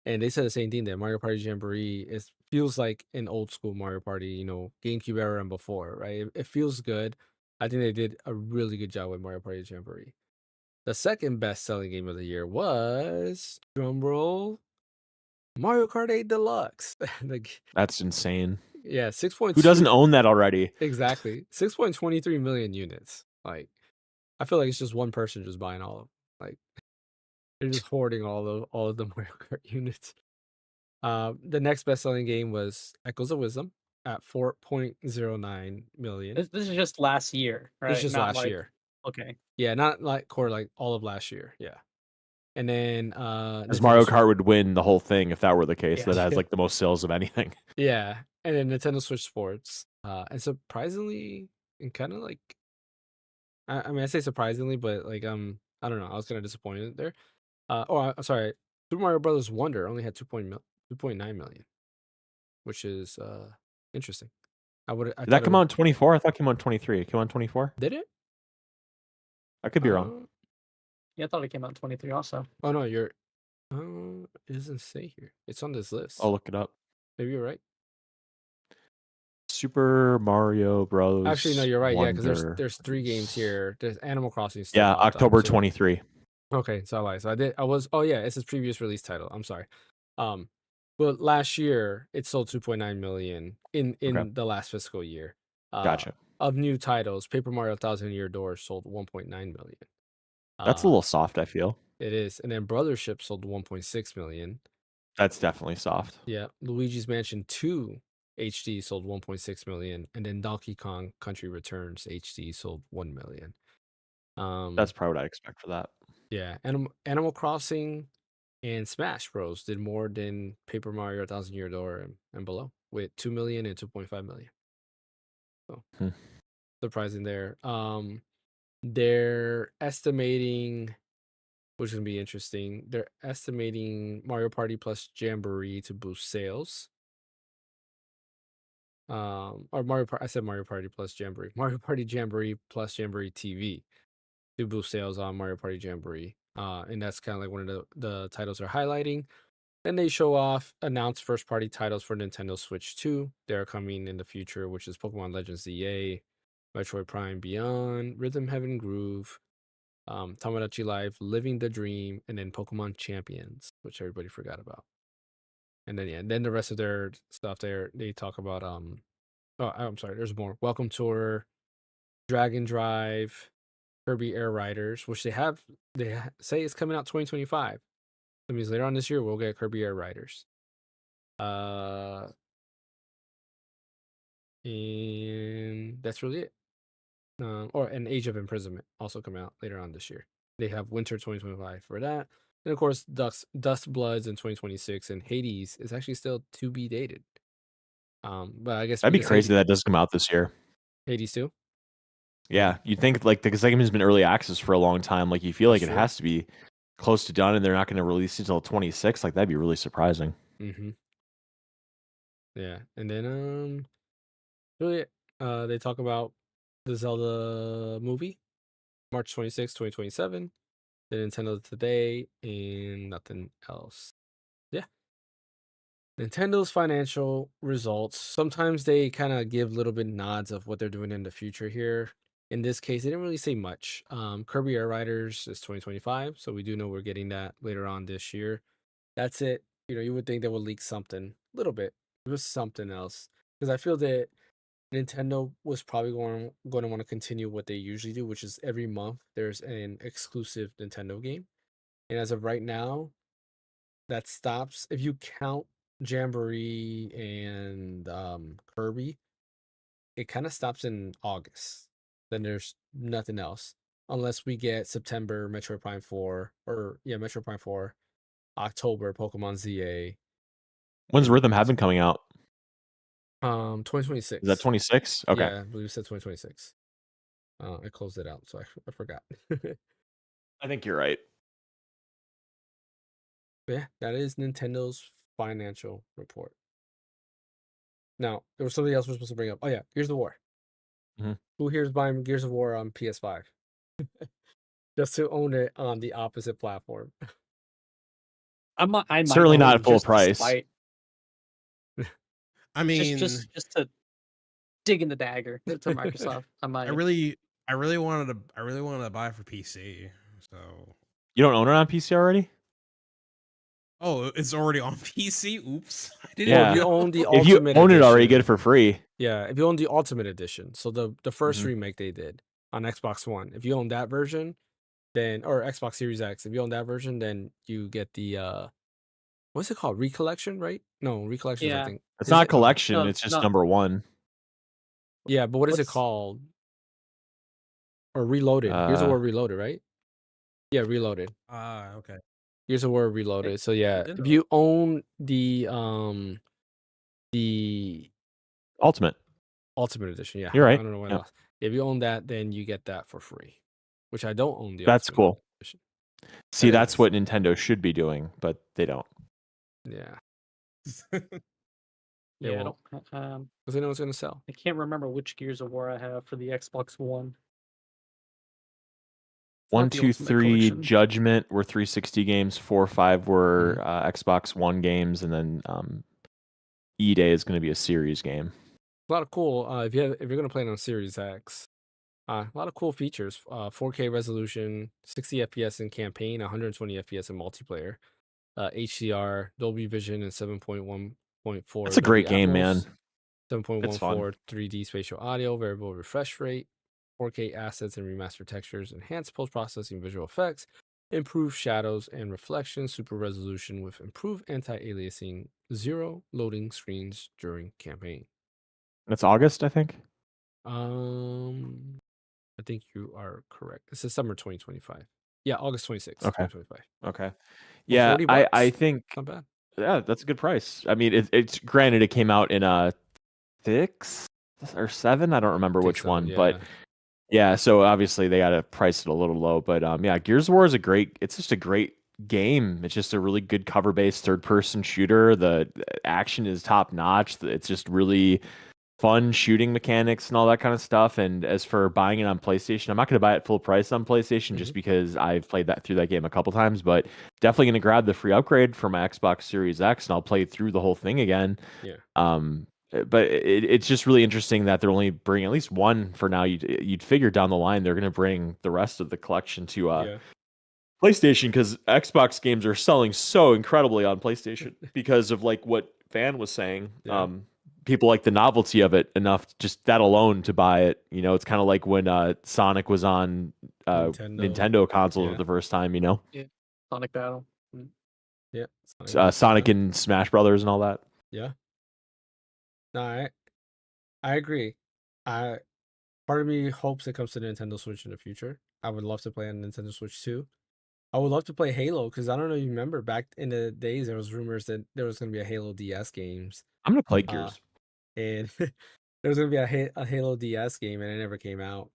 and they said the same thing, that Mario Party Jamboree feels like an old school Mario Party, GameCube era and before, right? It feels good. I think they did a really good job with Mario Party Jamboree. The second best selling game of the year was, drumroll, Mario Kart 8 Deluxe. Like, That's insane. yeah, Who doesn't 6.2 own that already? exactly. 6.23 million units. Like, I feel like it's just one person just buying all of them. Like, they're just hoarding all of the Mario Kart units. The next best selling game was Echoes of Wisdom at 4.09 million. This is just last year, right? This is just Not last like year. okay. Yeah, not like core, like all of last year. Yeah. And then Because Nintendo Mario Switch. Kart would win the whole thing if that were the case. Yeah. That has like the most sales of anything. Yeah. And then Nintendo Switch Sports. And surprisingly, and kind of like, I mean, I say surprisingly, but like I don't know, I was kind of disappointed there. I'm sorry, Super Mario Brothers Wonder only had 2.9 million, which is interesting. I Did thought that it come would. out in 24? I thought it came out in 23. It came out in 24? Did it? I could be wrong. Yeah, I thought it came out in 23 also. Oh no, you're. It doesn't say here. It's on this list. I'll look it up. Maybe you're right. Super Mario Bros. Actually, no, you're right. Yeah, because Wonder. there's 3 games here. There's Animal Crossing still Yeah, popped up, October too. 23. Okay, so I lied. So I was. Oh yeah, it's his previous release title. I'm sorry. But last year it sold 2.9 million in Okay. the last fiscal year. Gotcha. Of new titles, Paper Mario Thousand Year Door sold 1.9 million. That's a little soft, I feel. It is, and then Brothership sold 1.6 million. That's definitely soft. Yeah, Luigi's Mansion 2 HD sold 1.6 million, and then Donkey Kong Country Returns HD sold 1 million. That's probably what I expect for that. Yeah, Animal Crossing and Smash Bros did more than Paper Mario Thousand Year Door and below, with 2 million and 2.5 million. So surprising there. They're estimating, which is gonna be interesting. They're estimating Mario Party plus Jamboree to boost sales. Or I said Mario Party plus Jamboree. Mario Party Jamboree plus Jamboree TV to boost sales on Mario Party Jamboree. And that's kind of like one of the titles they're highlighting. Then they announce first party titles for Nintendo Switch 2. They're coming in the future, which is Pokemon Legends ZA, Metroid Prime Beyond, Rhythm Heaven Groove, Tamagotchi Life, Living the Dream, and then Pokemon Champions, which everybody forgot about. And then the rest of their stuff they talk about oh, I'm sorry, there's more. Welcome Tour, Dragon Drive, Kirby Air Riders, which they say it's coming out 2025. That means later on this year we'll get Kirby Air Riders. And that's really it. Or an Age of Imprisonment also coming out later on this year. They have Winter 2025 for that. And of course, Dust Bloods in 2026, and Hades is actually still to be dated. But I guess That'd be crazy that does come out this year. Hades too. Yeah, you'd think like the game has been early access for a long time. Like you feel like That's it true. has to be close to done, and they're not going to release it until 26. Like that'd be really surprising. Mm-hmm. Yeah, and then really, they talk about the Zelda movie, March 26, 2027, the Nintendo Today, and nothing else. Yeah. Nintendo financial results. Sometimes they kind of give little bit nods of what they're doing in the future here. In this case, they didn't really say much. Kirby Air Riders is 2025, so we do know we're getting that later on this year. That's it. You would think they would leak something a little bit. It was something else, because I feel that Nintendo was probably going to want to continue what they usually do, which is every month there's an exclusive Nintendo game. And as of right now, that stops. If you count Jamboree and Kirby, it kind of stops in August. Then there's nothing else unless we get September Metroid Prime 4, or Metroid Prime 4, October Pokemon ZA. When's and Rhythm Heaven coming out? 2026. Is that 26? Okay. Yeah, I believe it said 2026. I closed it out, so I forgot. I think you're right. Yeah, that is Nintendo's financial report. Now, there was something else we're supposed to bring up. Oh yeah, Gears of War. Mhm. Who here is buying Gears of War on PS5? Just to own it on the opposite platform. I might Certainly not own at full just to price. spite, I mean, just to dig in the dagger to Microsoft. I might. I really wanted to buy for PC. So, You don't own it on PC already? oh, it's already on PC. Oops, I didn't Well, if Yeah. you know. own the If you Ultimate own it already, you Edition, get it for free. yeah, if you own the Ultimate Edition, so the first Mhm. remake they did on Xbox One, if you own that version, then or Xbox Series X, if you own that version, then you get the what's it called? Recollection, right? No, Recollections, I Yeah. think. It's Is not it? collection, No, it's just no. number 1. Yeah, but what is it What's called? Or Reloaded. Gears of Uh, War Reloaded, right? Yeah, Reloaded. Okay. Gears of War it, Reloaded. So yeah, Didn't if know. you own the Ultimate. Ultimate Edition, yeah, You're I right. don't know what Yeah. else. If you own that, then you get that for free, which I don't own the That's Ultimate cool. Edition. See, That is that's nice. what Nintendo should be doing, but they don't. Yeah, yeah, I won't. don't. Because they know it's gonna sell. I can't remember which Gears of War I have for the Xbox One. It's 1, not the 2, Ultimate 3 Collection. Judgment were 360 games. 4, 5 were Xbox One games, and then E-Day is going to be a series game. A lot of cool. If you're gonna play it on Series X, a lot of cool features. 4K resolution, 60 FPS in campaign, 120 FPS in multiplayer. HDR, Dolby Vision, and 7.1.4 That's a Dolby great game, man. Atmos. It's fun. 7.14 3D spatial audio, variable refresh rate, 4K assets and remastered textures, enhanced post-processing visual effects, improved shadows and reflections, super resolution with improved anti-aliasing, 0 loading screens during campaign. That's August, I think. I think you are correct. It's December 2025. Yeah, August 26th, Okay. 2025. Okay. For Yeah, $40, I think not bad. yeah, that's a good price. I mean, it's granted it came out in 6 or 7. I don't remember I think which so, one, yeah. but yeah. So obviously they got to price it a little low, but yeah, Gears of War is it's just a great game. It's just a really good cover-based third-person shooter. The action is top notch. It's just really fun shooting mechanics and all that kind of stuff. And as for buying it on PlayStation, I'm not going to buy it full price on PlayStation just because I've played through that game a couple times, but definitely going to grab the free upgrade for my Xbox Series X and I'll play through the whole thing again. Yeah. But it's just really interesting that they're only bringing at least one for now. You'd figure down the line they're going to bring the rest of the collection to PlayStation because Xbox games are selling so incredibly on PlayStation because of like what Fan was saying. Yeah. People like the novelty of it enough, just that alone to buy it. You know, it's kind of like when Sonic was on Nintendo consoles for the first time. You know, Yeah. Sonic Battle. Yeah. Sonic and Smash Brothers and all that. Yeah. No, I agree. Part of me hopes it comes to Nintendo Switch in the future. I would love to play on Nintendo Switch too. I would love to play Halo because I don't know if you remember back in the days there was rumors that there was going to be a Halo DS games. I'm gonna play Gears. And there was going to be a Halo DS game and it never came out.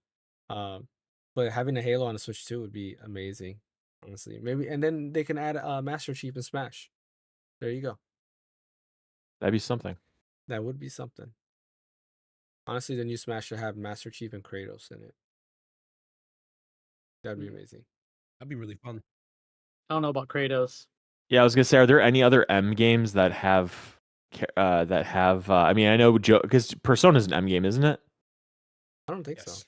But having a Halo on the Switch 2 would be amazing, honestly. Maybe, and then they can add Master Chief and Smash. There you go. That'd be something. That would be something. Honestly, the new Smash should have Master Chief and Kratos in it. That'd be amazing. That'd be really fun. I don't know about Kratos. Yeah, I was gonna say, are there any other M games that have I mean, I know because Persona's an M game, isn't it? I don't think so. Yes.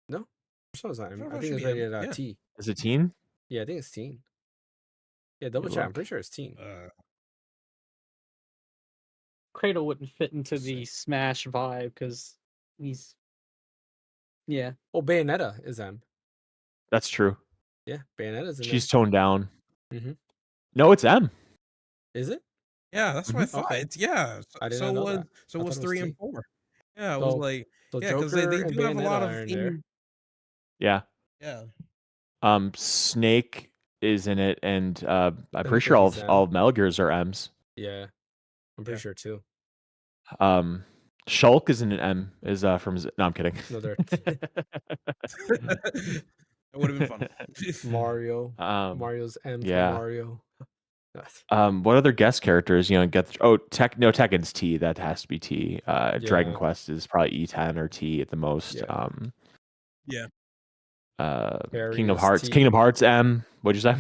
No, Persona's not. Persona I think should it's be rated yeah. T. Is it teen? Yeah, I think it's teen. Yeah, double Good check. I'm luck. pretty sure it's teen. Kratos wouldn't fit into Let's the see. Smash vibe because he's yeah. Oh, Bayonetta is M. That's true. Yeah, Bayonetta's in She's toned down. Mhm. No, it's M. there. Is it? Yeah, that's what I thought. Okay. It's I I did so not know was that. so I was thought it was 3 and T. 4. Yeah, it was like So because Joker they and do have a lot Bayonetta of are in there. Yeah. Yeah. Snake is in it, and I'm It pretty looks sure like all he's of, all of Metal Gears are M's. Yeah, I'm pretty Yeah. sure too. Shulk is in an M. Is from no, I'm kidding. No, they're That would have been fun. Mario. um, Mario's M for yeah. Mario. What other guest characters? You know, Tekken's T. That has to be T. Dragon Yeah. Quest is probably E10 or T at the most. Yeah. Yeah. Terry Kingdom is Hearts. T. Kingdom Hearts M. What'd you say?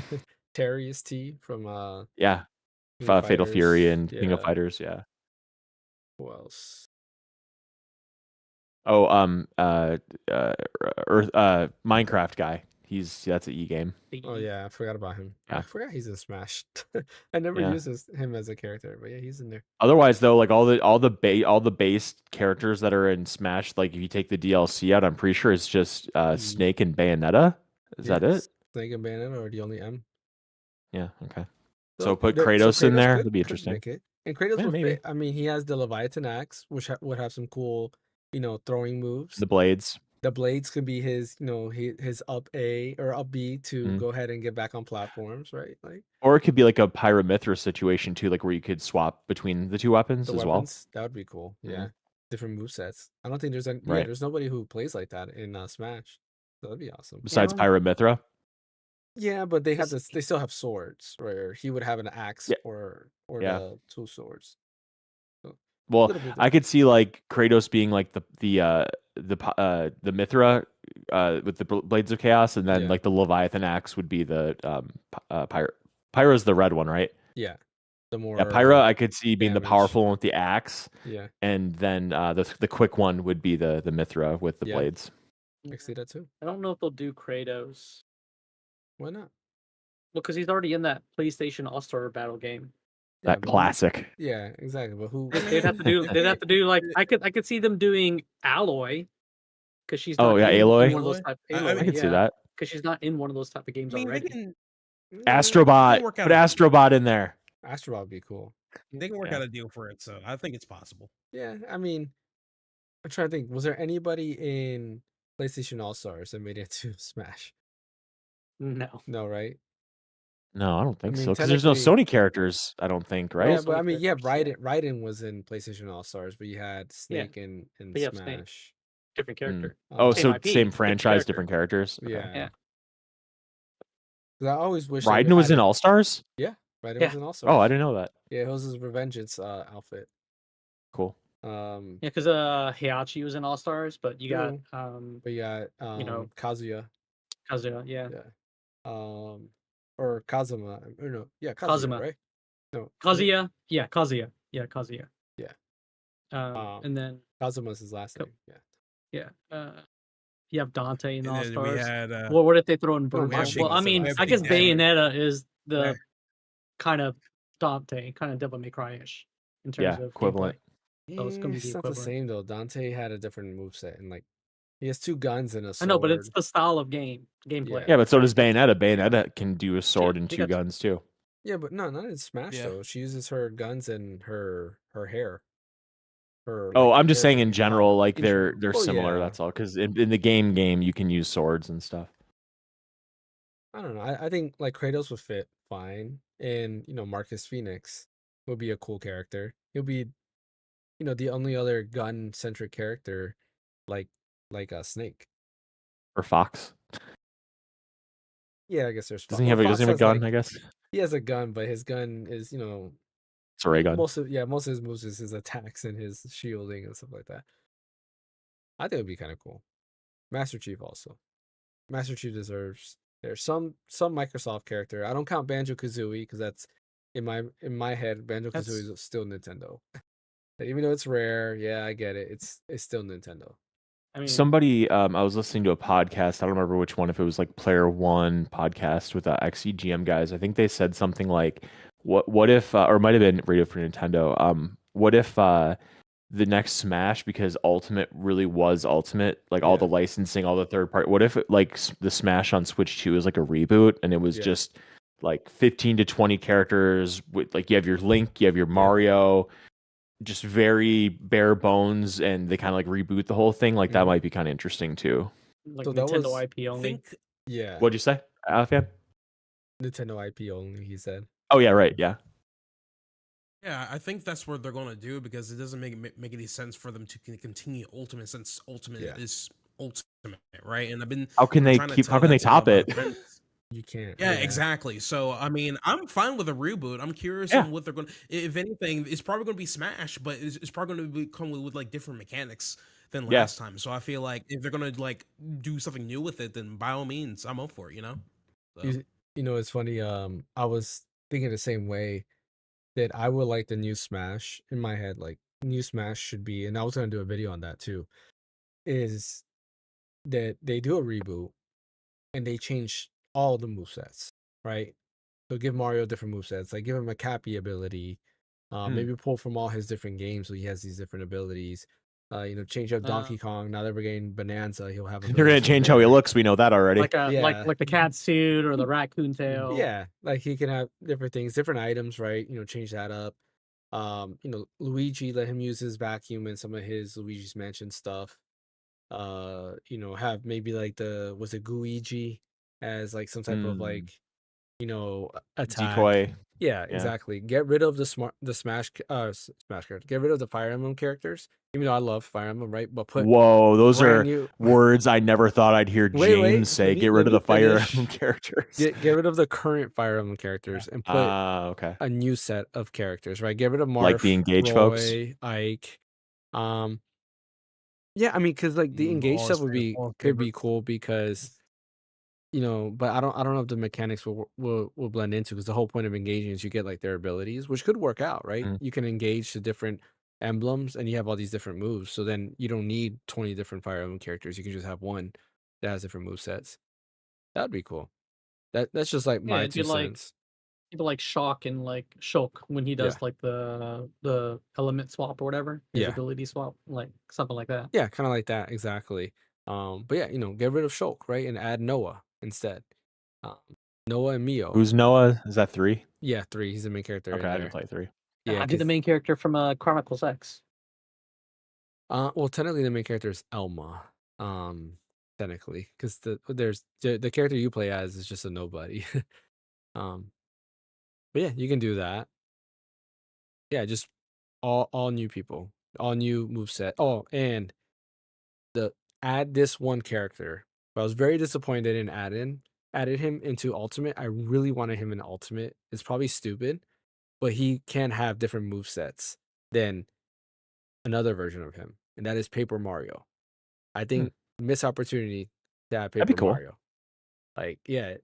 Terry is T from Yeah. King of Fatal Fury Fighters. and King of Yeah. Fighters. Yeah. Who else? Oh, Minecraft guy. That's an E game. Oh yeah, I forgot about him. I Yeah. forgot he's in Smash. I never Yeah. used him as a character, but yeah, he's in there. Otherwise, though, like all the base characters that are in Smash, like if you take the DLC out, I'm pretty sure it's just Snake and Bayonetta. Is that it? Snake and Bayonetta are the only M. Yeah. Okay. So put Kratos Kratos in there. could- That'd be could interesting. make it. And Kratos Yeah, would maybe. fit. I mean, he has the Leviathan axe, which would have some cool, throwing moves. The blades. The blades could be his, his up A or up B to Mhm. go ahead and get back on platforms, right? Like Or it could be like a Pyra/Mythra situation too, like where you could swap between the two weapons the as weapons, that would be cool. Mhm. Yeah, different movesets. I don't think there's any. Yeah, Right. there's nobody who plays like that in Smash. So that'd be awesome. well. Besides Yeah. Pyra/Mythra. Yeah, but they have This- this. They still have swords, where he would have an axe Yeah. or Yeah. the two swords. Well, little bit I could see like Kratos being like the Mithra with the Blades of Chaos, and then Yeah. like the Leviathan axe would be the Pyra. Pyra's the red one, right? Yeah, the more Yeah, Pyra I could see being the damage. powerful one with the axe, Yeah, and then the quick one would be the Mithra with the Yeah. blades. I can see that too. I don't know if they'll do Kratos. Why not? Well, because he's already in that PlayStation All-Star Battle game. Yeah, That but classic. Yeah, exactly. But who? They'd have to do. They'd have to do like I could see them doing Alloy, because she's Oh, not yeah, in Aloy? one of those type. I Aloy, I could see yeah, that. because she's not in one of those type of games I mean, already. they can Astrobot. work out Put a deal. Astrobot in there. Astrobot would be cool. work Yeah. out a deal for it, so I think it's possible. Yeah, I mean, I'm trying to think. Was there anybody in PlayStation All Stars that made it to Smash? No. No, right? No, I don't think mean, so. Because there's no technically- Sony characters, I don't think, right? Yeah, Those but I Sony mean, yeah, characters, Raiden was in PlayStation All Stars, but you had Snake and But you have Snake. Smash. Different character. Oh, Same so IP, same different franchise, character. different characters. Okay. Yeah. Yeah. 'Cause I always wish they Raiden would was add in All Stars? Raiden Yeah. was in All Stars. Oh, I didn't know that. Yeah, it was his Revengeance outfit. Cool. Yeah, because Heihachi was in All Stars, but you got But you got Kazuya. Kazuya, yeah. Or Kazuma. Or no, yeah, Kazuya, Kazuma. right? No, Kazuya, yeah, Kazuya. Yeah. And then Kazuma's his last name. Yeah. you have Dante in And All then Stars. we had Well, what if they throw in Oh, Virgil? Machine Well, I also mean, last I name. guess Yeah. Bayonetta is the Yeah. kind of Dante, kind of Devil May Cry-ish in terms Yeah, of equivalent. gameplay. So it's gonna be It's the not the equivalent. same though. Dante had a different moveset, and like he has two guns and a I sword. know, but it's the style of gameplay. Yeah, but so does Bayonetta. Bayonetta can do a sword and they two got- guns too. Yeah, but no, not in Smash Yeah. though. She uses her guns and her hair. Her, Oh, like, I'm just hair saying to in make general, power. like In they're general. Oh, similar. yeah. That's all. Because in the game, you can use swords and stuff. I don't know. I think like Kratos would fit fine, and Marcus Phoenix would be a cool character. He'll be, the only other gun centric character, like a Snake. Or Fox. Yeah, I guess there's. Doesn't he have a Fox has, gun? like- I guess He has a gun, but his gun is it's a ray gun. most of his moves is his attacks and his shielding and stuff like that. I think it'd be kind of cool. Master Chief also. Master Chief deserves. There's some Microsoft character. I don't count Banjo Kazooie because that's in my head. Banjo Kazooie is still Nintendo. Even though it's rare, yeah, I get it. It's still Nintendo. I mean, Somebody, I was listening to a podcast. I don't remember which one. If it was like Player One podcast with XCGM guys, I think they said something like, "What if?" Or it might have been Radio for Nintendo. What if the next Smash, because Ultimate really was Ultimate, like all Yeah. the licensing, all the third party. What if like the Smash on Switch 2 is like a reboot, and it was Yeah. just like 15 to 20 characters with like you have your Link, you have your Mario. Just very bare bones, and they kind of like reboot the whole thing. Like that Mhm. might be kind of interesting too. like So that Nintendo was- IP only. Yeah. What'd you say, Fan? Nintendo IP only, he said. Oh yeah, right, yeah. Yeah, I think that's what they're gonna do because it doesn't make any sense for them to continue Ultimate since Ultimate Yeah. is Ultimate, right? And I've been How can they trying to keep? How tell can that they to my, top my it? friends. You can't. Yeah, Yeah. exactly. So I mean, I'm fine with a reboot. I'm curious Yeah. on what they're going. If anything, it's probably going to be Smash, but it's probably going to come with like different mechanics than Yeah. last time. So I feel like if they're going to like do something new with it, then by all means, I'm up for it. So. You know, it's funny. I was thinking the same way that I would like the new Smash in my head. Like, new Smash should be, and I was gonna do a video on that too. Is that they do a reboot and they change all the movesets, right? So give Mario different movesets, like give him a Cappy ability, Hmm. maybe pull from all his different games so he has these different abilities. You know, change up Donkey Kong. Now that we're getting Bonanza, he'll have They're gonna abilities from change how he there. looks. We know that already. like a Yeah. like the cat suit or the raccoon tail. Yeah, like he can have different things, different items, right? You know, change that up. You know, Luigi, let him use his vacuum and some of his Luigi's Mansion stuff. You know, have maybe like was it Guigi as like some type of like, you know, attack. Decoy. Yeah, Yeah. exactly. Get rid of the Smash Smash character. Get rid of the Fire Emblem characters. Even though I love Fire Emblem, right? But put Whoa, those brand are new. words I never thought I'd hear Wait, James say. let me Get rid of the Fire finish. Emblem characters. Get rid of the current Fire Emblem characters and put Okay. a new set of characters, right? Get rid of Like the Marth, engaged folks. Roy, Ike. Yeah, I mean, because like the engaged All stuff his all could be favorites. cool because you know, but I don't know if the mechanics will blend into because the whole point of engaging is you get like their abilities, which could work out, right? Mm. You can engage to different emblems and you have all these different moves. So then you don't need 20 different Fire Emblem characters. You can just have one that has different move sets. That'd be cool. That's just like Yeah, my it'd be two like cents. people like Shock and like Shulk when he Yeah. does like the element swap or whatever, his Yeah. ability swap, like something like that. Yeah, kind of like that, exactly. But yeah, you know, get rid of Shulk, right, and add Noah instead. Um, Noah and Mio. Who's Noah? Is that 3? Yeah, 3. He's the main character Okay, in I didn't there. play 3. Yeah, Be the main character from Chronicles X. well, technically the main character is Elma. Technically, because the character you play as is just a nobody. um, but yeah, you can do that. Yeah, just all new people, all new moveset. Oh, and the add this one character. But I was very disappointed they didn't added him into Ultimate. I really wanted him in Ultimate. It's probably stupid, but he can have different move sets than another version of him, and that is Paper Mario. I think missed opportunity to have That'd be Paper cool. Mario. Like, yeah,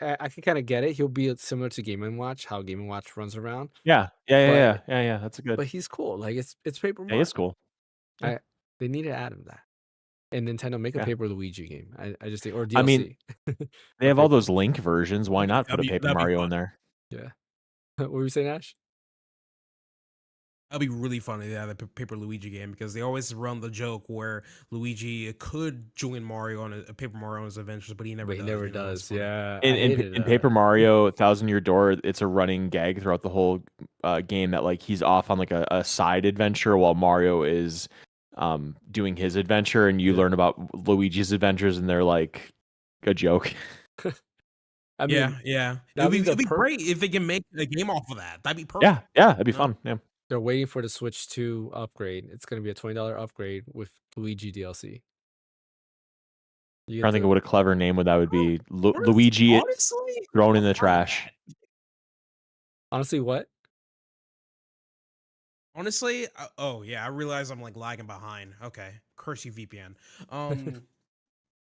I can kind of get it. He'll be similar to Game and Watch, how Game and Watch runs around. Yeah. But That's a good. but he's cool. Like it's Paper Yeah, Mario. it's cool. Yeah. They need to add him that. And Nintendo make a Yeah. Paper Luigi game. I just think, or DLC. I mean, they have all those Link versions. Why not put a That'd be Paper Mario in fun. there? Yeah. What were you saying, Ash? That'd be really funny. Yeah, the Paper Luigi game because they always run the joke where Luigi could join Mario on a Paper Mario on his adventures, but he never But he does. never you know, it's does. funny. Yeah. In I hated Paper Mario Thousand Year Door, it's a running gag throughout the whole game that like he's off on like a side adventure while Mario is doing his adventure, and you Yeah. learn about Luigi's adventures, and they're like a joke. I mean, yeah. that'd It'd be be great if they can make a game off of that. That'd be perfect. Yeah, that'd be No. fun. Yeah. they're waiting for the Switch 2 upgrade. It's going to be a $20 upgrade with Luigi DLC. I'm trying to think of what a clever name would be. Luigi Honestly, thrown in the I'm fine with trash. that. Honestly, what? Honestly, oh yeah, I realize I'm like lagging behind. Okay, curse you VPN.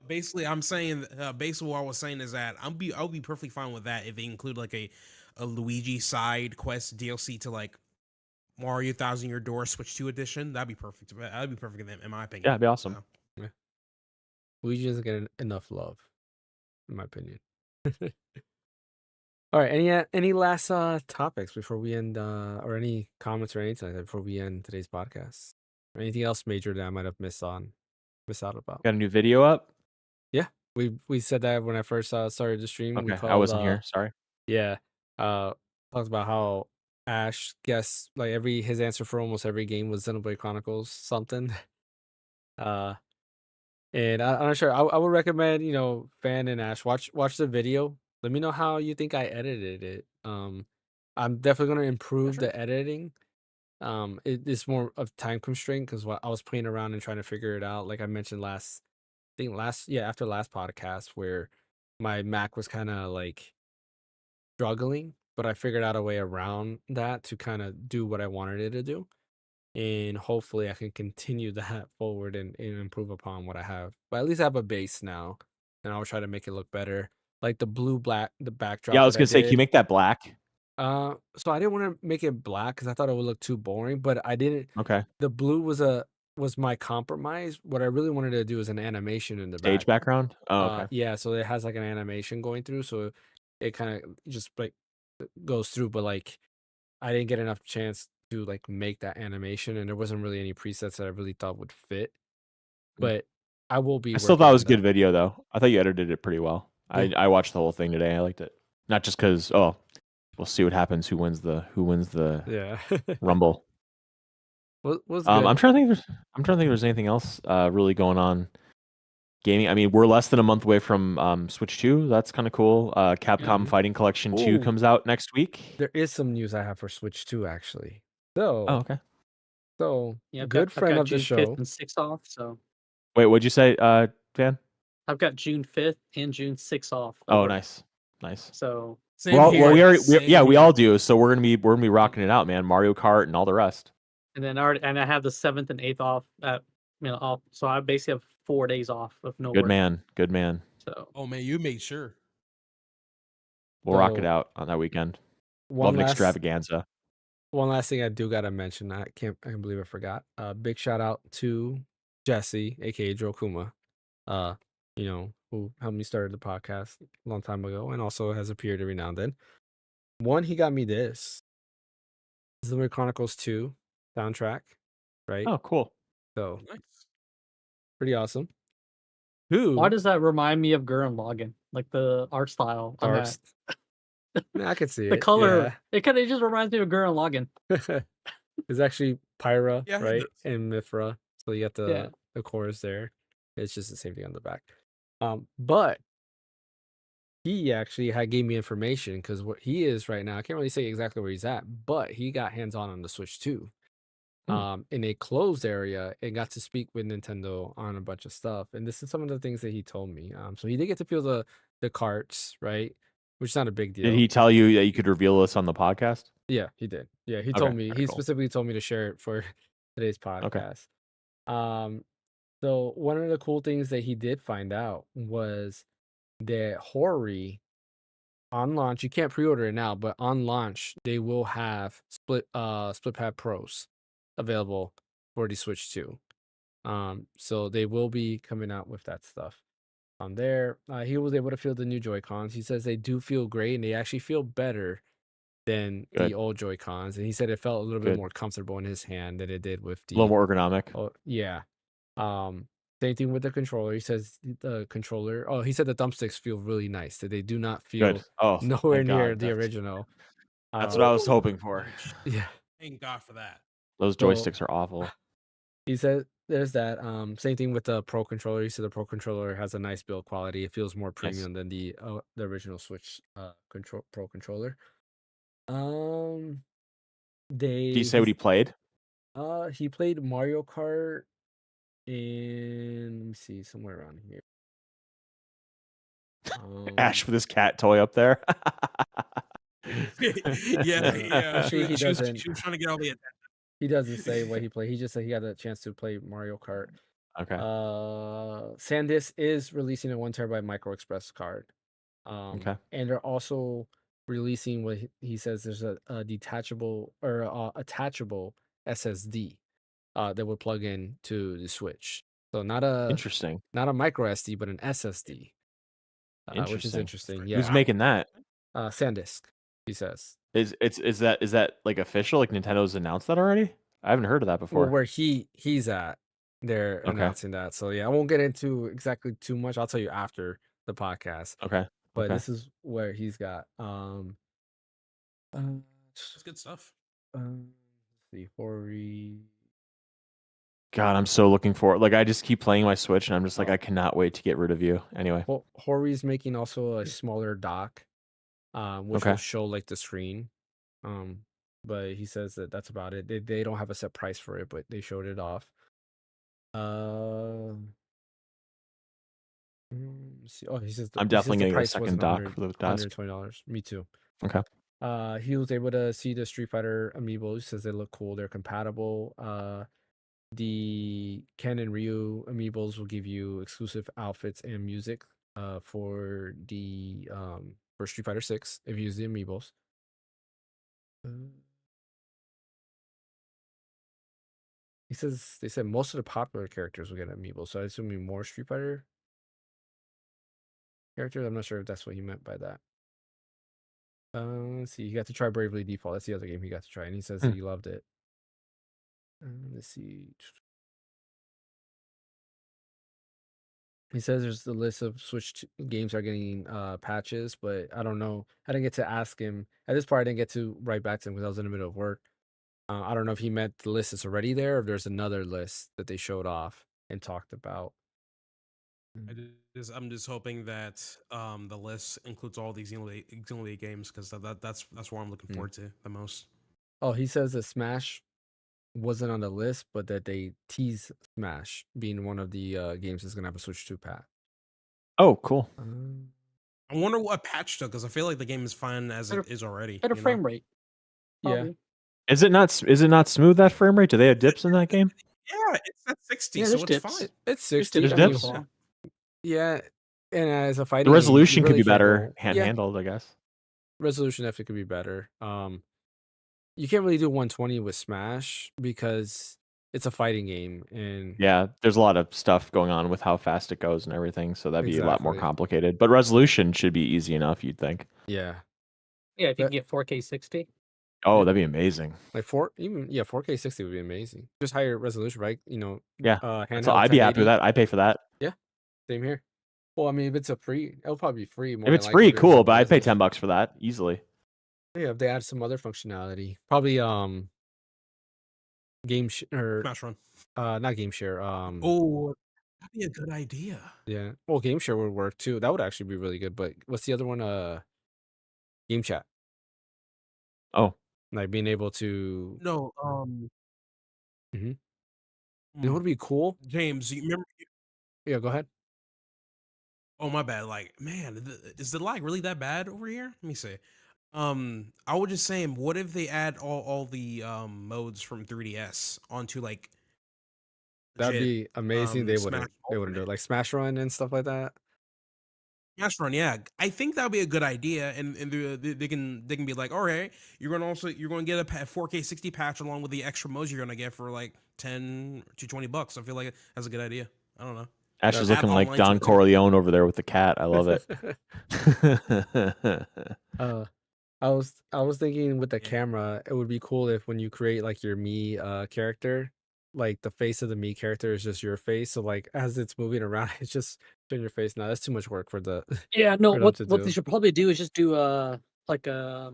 Basically, I'm saying basically what I was saying is that I'll be perfectly fine with that if they include like a Luigi side quest DLC to like Mario Thousand Year Door Switch 2 edition. That'd be perfect. That'd be perfect in my opinion. Yeah, it'd be awesome. So. Luigi doesn't get enough love, in my opinion. All right. Any last topics before we end, or any comments or anything like that before we end today's podcast? Or anything else major that I might have missed out about? Got a new video up? Yeah, we said that when I first started the stream. We Okay, called, I wasn't here. Sorry. Yeah, talked about how Ash guessed like his answer for almost every game was Xenoblade Chronicles something. And I'm not sure. I would recommend, you know, Fan and Ash watch the video. Let me know how you think I edited it. I'm definitely gonna improve sure. the editing. It's more of time constraint because I was playing around and trying to figure it out. Like I mentioned after last podcast where my Mac was kind of like struggling, but I figured out a way around that to kind of do what I wanted it to do. And hopefully I can continue that forward and improve upon what I have. But at least I have a base now, and I'll try to make it look better. Like the Yeah, backdrop I that was I gonna say, can you did. make that black? So I didn't want to make it black because I thought it would look too boring, but I didn't. Okay. The blue was my compromise. What I really wanted to do is an animation in the back. Stage background? Oh, okay. Yeah, so it has like an animation going through, so it kind of just like goes through, but like I didn't get enough chance to like make that animation, and there wasn't really any presets that I really thought would fit. Mm. But I will be I still working thought it on was a good that. video though. I thought you edited it pretty well. Yeah. I watched the whole thing today. I liked it. Not just because we'll see what happens. Who wins the Yeah. Rumble? Was good. I'm trying to think. I'm trying to think if there's anything else really going on gaming. I mean, we're less than a month away from Switch 2. That's kind of cool. Capcom Mhm. Fighting Collection 2 Ooh. comes out next week. There is some news I have for Switch 2 actually. Oh, So, okay. Yeah, good I've friend got of the June 5th show. and 6th off. So Wait, what'd you say, Van? I've got June 5th and June 6th off. of Oh, work. nice. So Same Well, here. we all do. So we're gonna be rocking it out, man. Mario Kart and all the rest. and then I have the 7th and 8th off. Off. So I basically have 4 days off of no Good work. man. Good man. So Oh man, you made sure. We'll rock it So, out on that weekend. We'll have one an last extravaganza. one last thing I do gotta mention. I can't believe I forgot. Big shout out to Jesse, aka Joe Kuma. Who helped me start the podcast a long time ago and also has appeared every now and then. One, he got me this. Xenoblade Chronicles 2 soundtrack, right? Oh, cool. So Nice. pretty awesome. why Two, does that remind me of Gurren Lagann? Like the art style on arts. that. I can see The it. color, it just reminds me of Gurren Lagann. Yeah. It's actually Pyra, Yeah, it right? does. And Mithra. So you got Yeah. the chorus there. It's just the same thing on the back. But he actually gave me information because what he is right now, I can't really say exactly where he's at, but he got hands on the Switch too. In a closed area and got to speak with Nintendo on a bunch of stuff. And this is some of the things that he told me. So he did get to feel the carts, right? Which is not a big deal. Did he tell you that you could reveal this on the podcast? Yeah, he did. Yeah, he Okay, told me. very He cool. specifically told me to share it for today's Okay. podcast. So one of the cool things that he did find out was that Hori on launch, you can't pre-order it now, but on launch they will have split pad pros available for the Switch 2. So they will be coming out with that stuff on there. He was able to feel the new Joy-Cons. He says they do feel great and they actually feel better than Good. the old Joy-Cons. And he said it felt a little bit Good. more comfortable in his hand than it did with A little the more ergonomic. Oh, yeah. Same thing with the controller. He says the controller. Oh, he said the thumbsticks feel really nice. That they do not feel Good. Oh, nowhere thank near God. the original. That's what I was hoping for. Yeah. Thank God for that. Those So joysticks are awful. he said there's that. Same thing with the Pro controller. He said the Pro controller has a nice build quality. It feels more premium than the original Switch Pro controller. Did you say what he played? He played Mario Kart in, let me see, somewhere around here. Ash with his cat toy up there. Yeah. Actually, he doesn't. She was trying to get all the attention. He doesn't say what he played. He just said he got a chance to play Mario Kart. Okay. SanDisk is releasing a 1 terabyte Micro Express card. Okay. And they're also releasing what he says there's a detachable or attachable SSD that would plug in to the Switch. So not a micro SD, but an SSD, which is interesting. Yeah, Who's making that? SanDisk, he says. Is that like official? Like Nintendo's announced that already? I haven't heard of that before. Well, where he's at, they're announcing that. So yeah, I won't get into exactly too much. I'll tell you after the podcast. Okay. But this is where he's got. That's good stuff. Let's see, Hori. God, I'm so looking forward. Like, I just keep playing my Switch, and I'm just like, I cannot wait to get rid of you. Anyway, Hori's making also a smaller dock, which will show like the screen But he says that that's about it. They don't have a set price for it, but they showed it off. Let's see. Oh, I'm he says definitely the getting a price wasn't second dock for those tasks. $120. Me too. Okay. He was able to see the Street Fighter amiibos. He says they look cool. They're compatible. The Ken and Ryu amiibos will give you exclusive outfits and music. For the for Street Fighter 6 if you use the amiibos. He says they said most of the popular characters will get amiibo, so I assume more Street Fighter characters. I'm not sure if that's what he meant by that. Let's see. He got to try Bravely Default. That's the other game he got to try, and he says that he loved it. Let's see. He says there's the list of Switch games are getting patches, but I don't know. I didn't get to ask him. At this part, I didn't get to write back to him because I was in the middle of work. I don't know if he meant the list is already there or if there's another list that they showed off and talked about. I'm just hoping that the list includes all these Xenoblade games because that's what I'm looking forward to the most. Oh, he says that Smash wasn't on the list, but that they tease Smash being one of the games that's gonna have a Switch 2 patch. Oh, cool. I wonder what patch though, because I feel like the game is fine as it is already. Better frame rate. Yeah. Probably. Is it not smooth, that frame rate? Do they have dips in that game? Yeah, it's at 60, Yeah, so there's it's dips. fine. It's 60. There's I mean, dips? yeah, and as a fighting The game, resolution you could really be can't better go- Yeah, handheld, I guess. resolution definitely could be better. You can't really do 120 with Smash because it's a fighting game, and Yeah, there's a lot of stuff going on with how fast it goes and everything, so that'd be a lot more Exactly. complicated. But resolution should be easy enough, you'd think. yeah, Yeah, if you But- can get 4K 60. Oh, Yeah. that'd be amazing. like 4K 60 would be amazing. Just higher resolution, right? Yeah, handheld. So I'd be happy with 1080. that. I'd pay for that. Same here. Well, I mean, if it's a free, it'll probably be free. More If than it's likely free, if there's cool, some but I'd pay resolution. $10 for that easily. Yeah, if they add some other functionality, probably game or Smash Run. not game share. Oh, that'd be a good idea. Yeah. Well, game share would work too. That would actually be really good. But what's the other one? Game chat. Oh, Like being able to. No, You know what would be cool? James, you remember? Yeah, go ahead. Oh, my bad. Like, man, is the lag really that bad over here? Let me see. I was just saying, what if they add all the modes from 3DS onto like That'd legit, be amazing. They wouldn't. Smash They wouldn't do it Ultimate? like Smash Run and stuff like that. Smash Run? Yeah, I think that'd be a good idea, and they can be like, all right, you're gonna get a 4K 60 patch along with the extra modes you're gonna get for like $10 to $20. I feel like that's a good idea. I don't know. Ash is Add looking like online to Don it. Corleone over there with the cat. I love it. I was thinking with the Yeah. camera, it would be cool if when you create like your Me character, like the face of the Me character is just your face. So like as it's moving around, it's just in your face. Now that's too much work for the. Yeah, no. For them What to what do. they should probably do is just do like a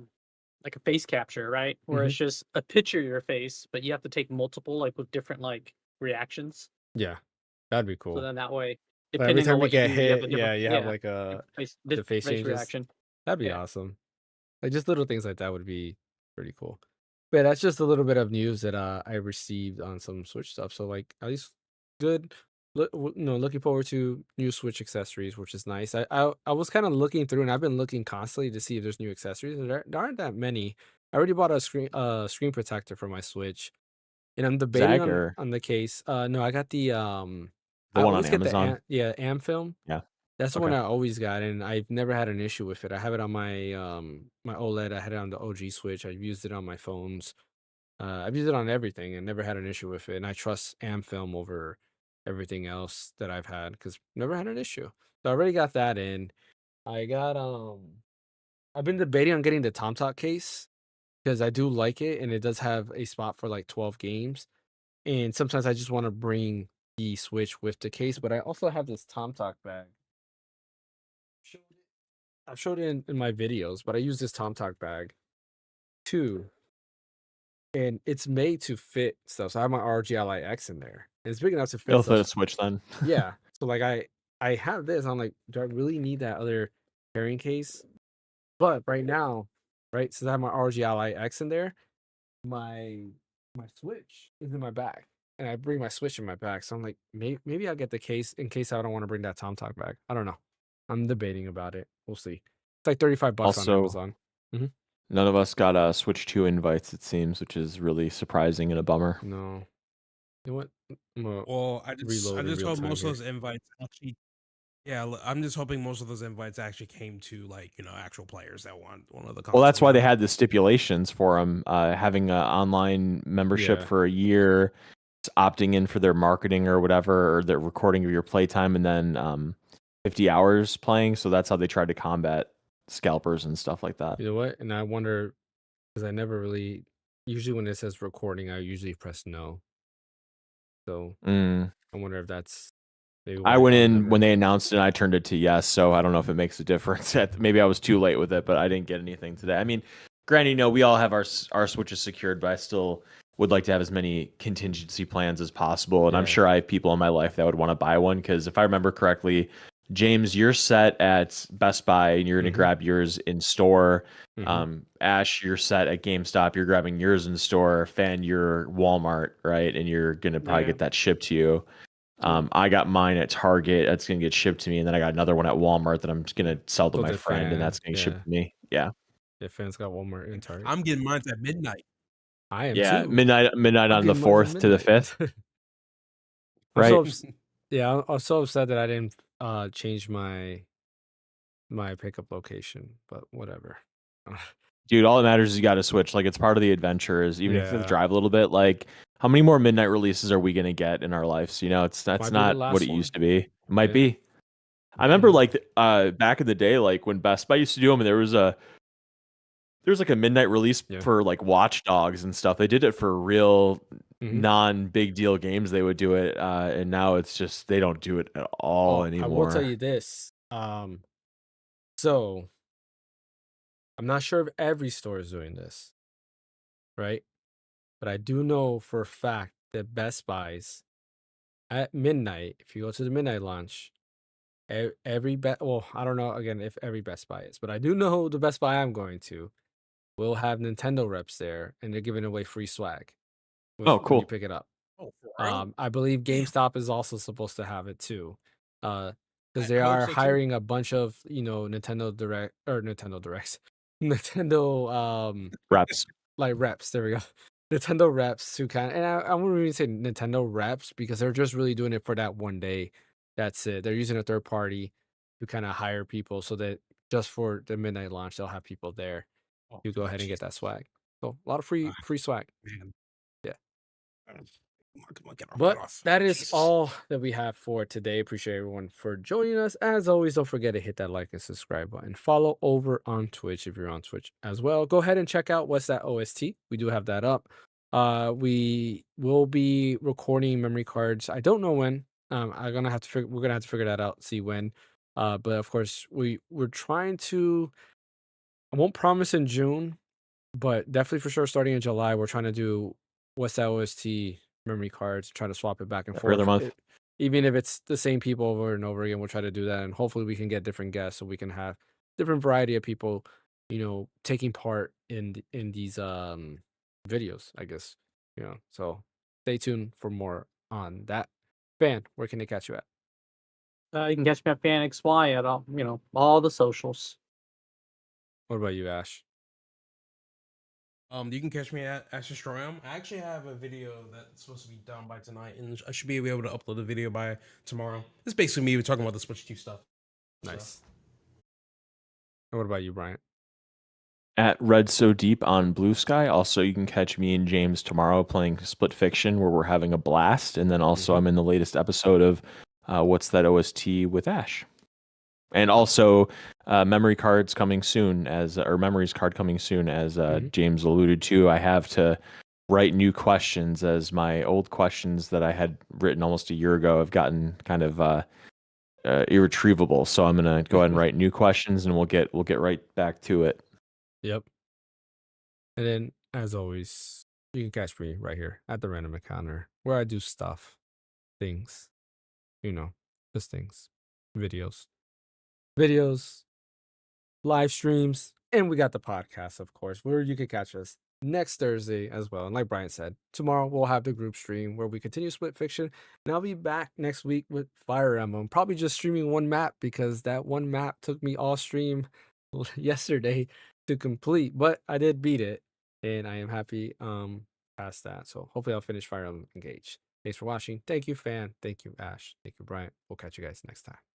face capture, right? Where it's just a picture of your face, but you have to take multiple like with different like reactions. Yeah, that'd be So cool. then that way, Like, every depending time on you what you get do, you have a hit, different, you have like a face, the face changes. reaction. That'd be Yeah. awesome. Like just little things like that would be pretty cool. But yeah, that's just a little bit of news that I received on some Switch stuff. So like at least good. Looking forward to new Switch accessories, which is nice. I was kind of looking through, and I've been looking constantly to see if there's new accessories. There aren't that many. I already bought a screen protector for my Switch, and I'm debating Zag or on the case. No, I got the the I one on always get the Amazon? Am film. Yeah. That's the one Okay. I always got, and I've never had an issue with it. I have it on my my OLED. I had it on the OG Switch. I've used it on my phones. I've used it on everything and never had an issue with it. And I trust Am film over everything else that I've had because never had an issue. So I already got that in. I got I've been debating on getting the TomTalk case because I do like it and it does have a spot for like 12 games. And sometimes I just want to bring the Switch with the case, but I also have this TomTalk bag. I've showed it in my videos, but I use this TomTalk bag too. And it's made to fit stuff. So I have my RGLI X in there. And it's big enough to fit It'll fit a stuff. Switch then. Yeah. So like I have this. I'm like, do I really need that other carrying case? But right now, right? Since I have my ROG Ally X in there, my Switch is in my bag, and I bring my Switch in my bag. So I'm like, maybe I'll get the case in case I don't want to bring that Tom Talk bag. I don't know. I'm debating about it. We'll see. It's like $35 on Also, Amazon. Hmm. none of us got Switch 2 invites, it seems, which is really surprising and a bummer. No. You know what? I'm gonna Well, I reload in just real hope time most of here. those invites actually. Yeah, I'm just hoping most of those invites actually came to like actual players that want one of the Well, that's console. why they had the stipulations for them, having an online membership Yeah. for a year, opting in for their marketing or whatever, or their recording of your playtime, and then 50 hours playing. So that's how they tried to combat scalpers and stuff like that. You know what? And I wonder because I never really. Usually when it says recording, I usually press no. So Mm. I wonder if that's maybe I why went I in when never. they announced it, and I turned it to yes. So I don't know if it makes a difference. Maybe I was too late with it, but I didn't get anything today. I mean, granted, we all have our switches secured, but I still would like to have as many contingency plans as possible. And I'm Yeah. sure I have people in my life that would want to buy one because if I remember correctly, James, you're set at Best Buy and you're going to Mm-hmm. grab yours in store. Mm-hmm. Ash, you're set at GameStop. You're grabbing yours in store. Fan, you're Walmart, right? And you're going to probably Yeah. get that shipped to you. Yeah. I got mine at Target. That's gonna get shipped to me, and then I got another one at Walmart that I'm just gonna sell to So my the friend, and fan, that's gonna get yeah. shipped to me. Yeah, Yeah, fans got Walmart and Target. I'm getting mine at midnight. I am yeah. too. Midnight I'm on the getting mine at 4th to the midnight. 5th, I'm so right? yeah, I'm so upset that I didn't change my pickup location, but whatever. Dude, all that matters is you got to switch. Like it's part of the adventure. Is even if you have to Yeah, drive a little bit. Like how many more midnight releases are we gonna get in our lives? That's might be the not what last it used one. to be. It might Yeah. be. I remember like back in the day, like when Best Buy used to do them, and there's like a midnight release Yeah. for like Watch Dogs and stuff. They did it for real Mhm. non big deal games. They would do it, and now it's just they don't do it at all Oh, I will tell anymore. you this. So I'm not sure if every store is doing this, right? But I do know for a fact that Best Buys at midnight, if you go to the midnight launch, well, I don't know again if every Best Buy is, but I do know the Best Buy I'm going to will have Nintendo reps there, and they're giving away free swag Oh, when you cool. pick it up. Oh, for real? I believe Damn. GameStop is also supposed to have it too, because they I hope are so too. hiring a bunch of Nintendo Nintendo Directs, Nintendo Reps. like reps. There we go. Nintendo reps to kind of, and I wouldn't even say Nintendo reps because they're just really doing it for that one day. That's it. They're using a third party to kind of hire people so that just for the midnight launch, they'll have people there Oh, to go ahead and get that swag. So a lot of free ah, swag. man. Yeah. Come on, get off, But get off. that is Jesus. all that we have for today. Appreciate everyone for joining us. As always, don't forget to hit that like and subscribe button. Follow over on Twitch if you're on Twitch as well. Go ahead and check out What's That OST. We do have that up. We will be recording memory cards. I don't know when. We're gonna have to figure that out, see when. But of course we're trying to. I won't promise in June, but definitely for sure starting in July, we're trying to do What's That OST memory cards, try to swap it back and Every other forth. month. Even if it's the same people over and over again, we'll try to do that. And hopefully we can get different guests so we can have different variety of people, taking part in these videos, I guess. So stay tuned for more on that. Fan, where can they catch you at? You can catch me at Phaneckswhy at all the socials. What about you, Ash? You can catch me at Astroam. I actually have a video that's supposed to be done by tonight, and I should be able to upload the video by tomorrow. It's basically me talking about the Switch 2 stuff. Nice. And what about you, Bryant? At Red So Deep on Blue Sky. Also, you can catch me and James tomorrow playing Split Fiction, where we're having a blast. And then also, Mhm. I'm in the latest episode of What's That OST with Ash. And also, memory cards coming soon, memories card coming soon, as Mhm. James alluded to. I have to write new questions, as my old questions that I had written almost a year ago have gotten kind of irretrievable. So I'm gonna go ahead and write new questions, and we'll get right back to it. Yep. And then, as always, you can catch me right here at the Random Encounter, where I do things, just things, videos, live streams, And we got the podcast, of course, where you can catch us next Thursday as well. And like Brian said, tomorrow we'll have the group stream where we continue Split Fiction. And I'll be back next week with Fire Emblem. Probably just streaming one map because that one map took me all stream yesterday to complete. But I did beat it. And I am happy past that. So hopefully I'll finish Fire Emblem Engage. Thanks for watching. Thank you, Fan. Thank you, Ash. Thank you, Brian. We'll catch you guys next time.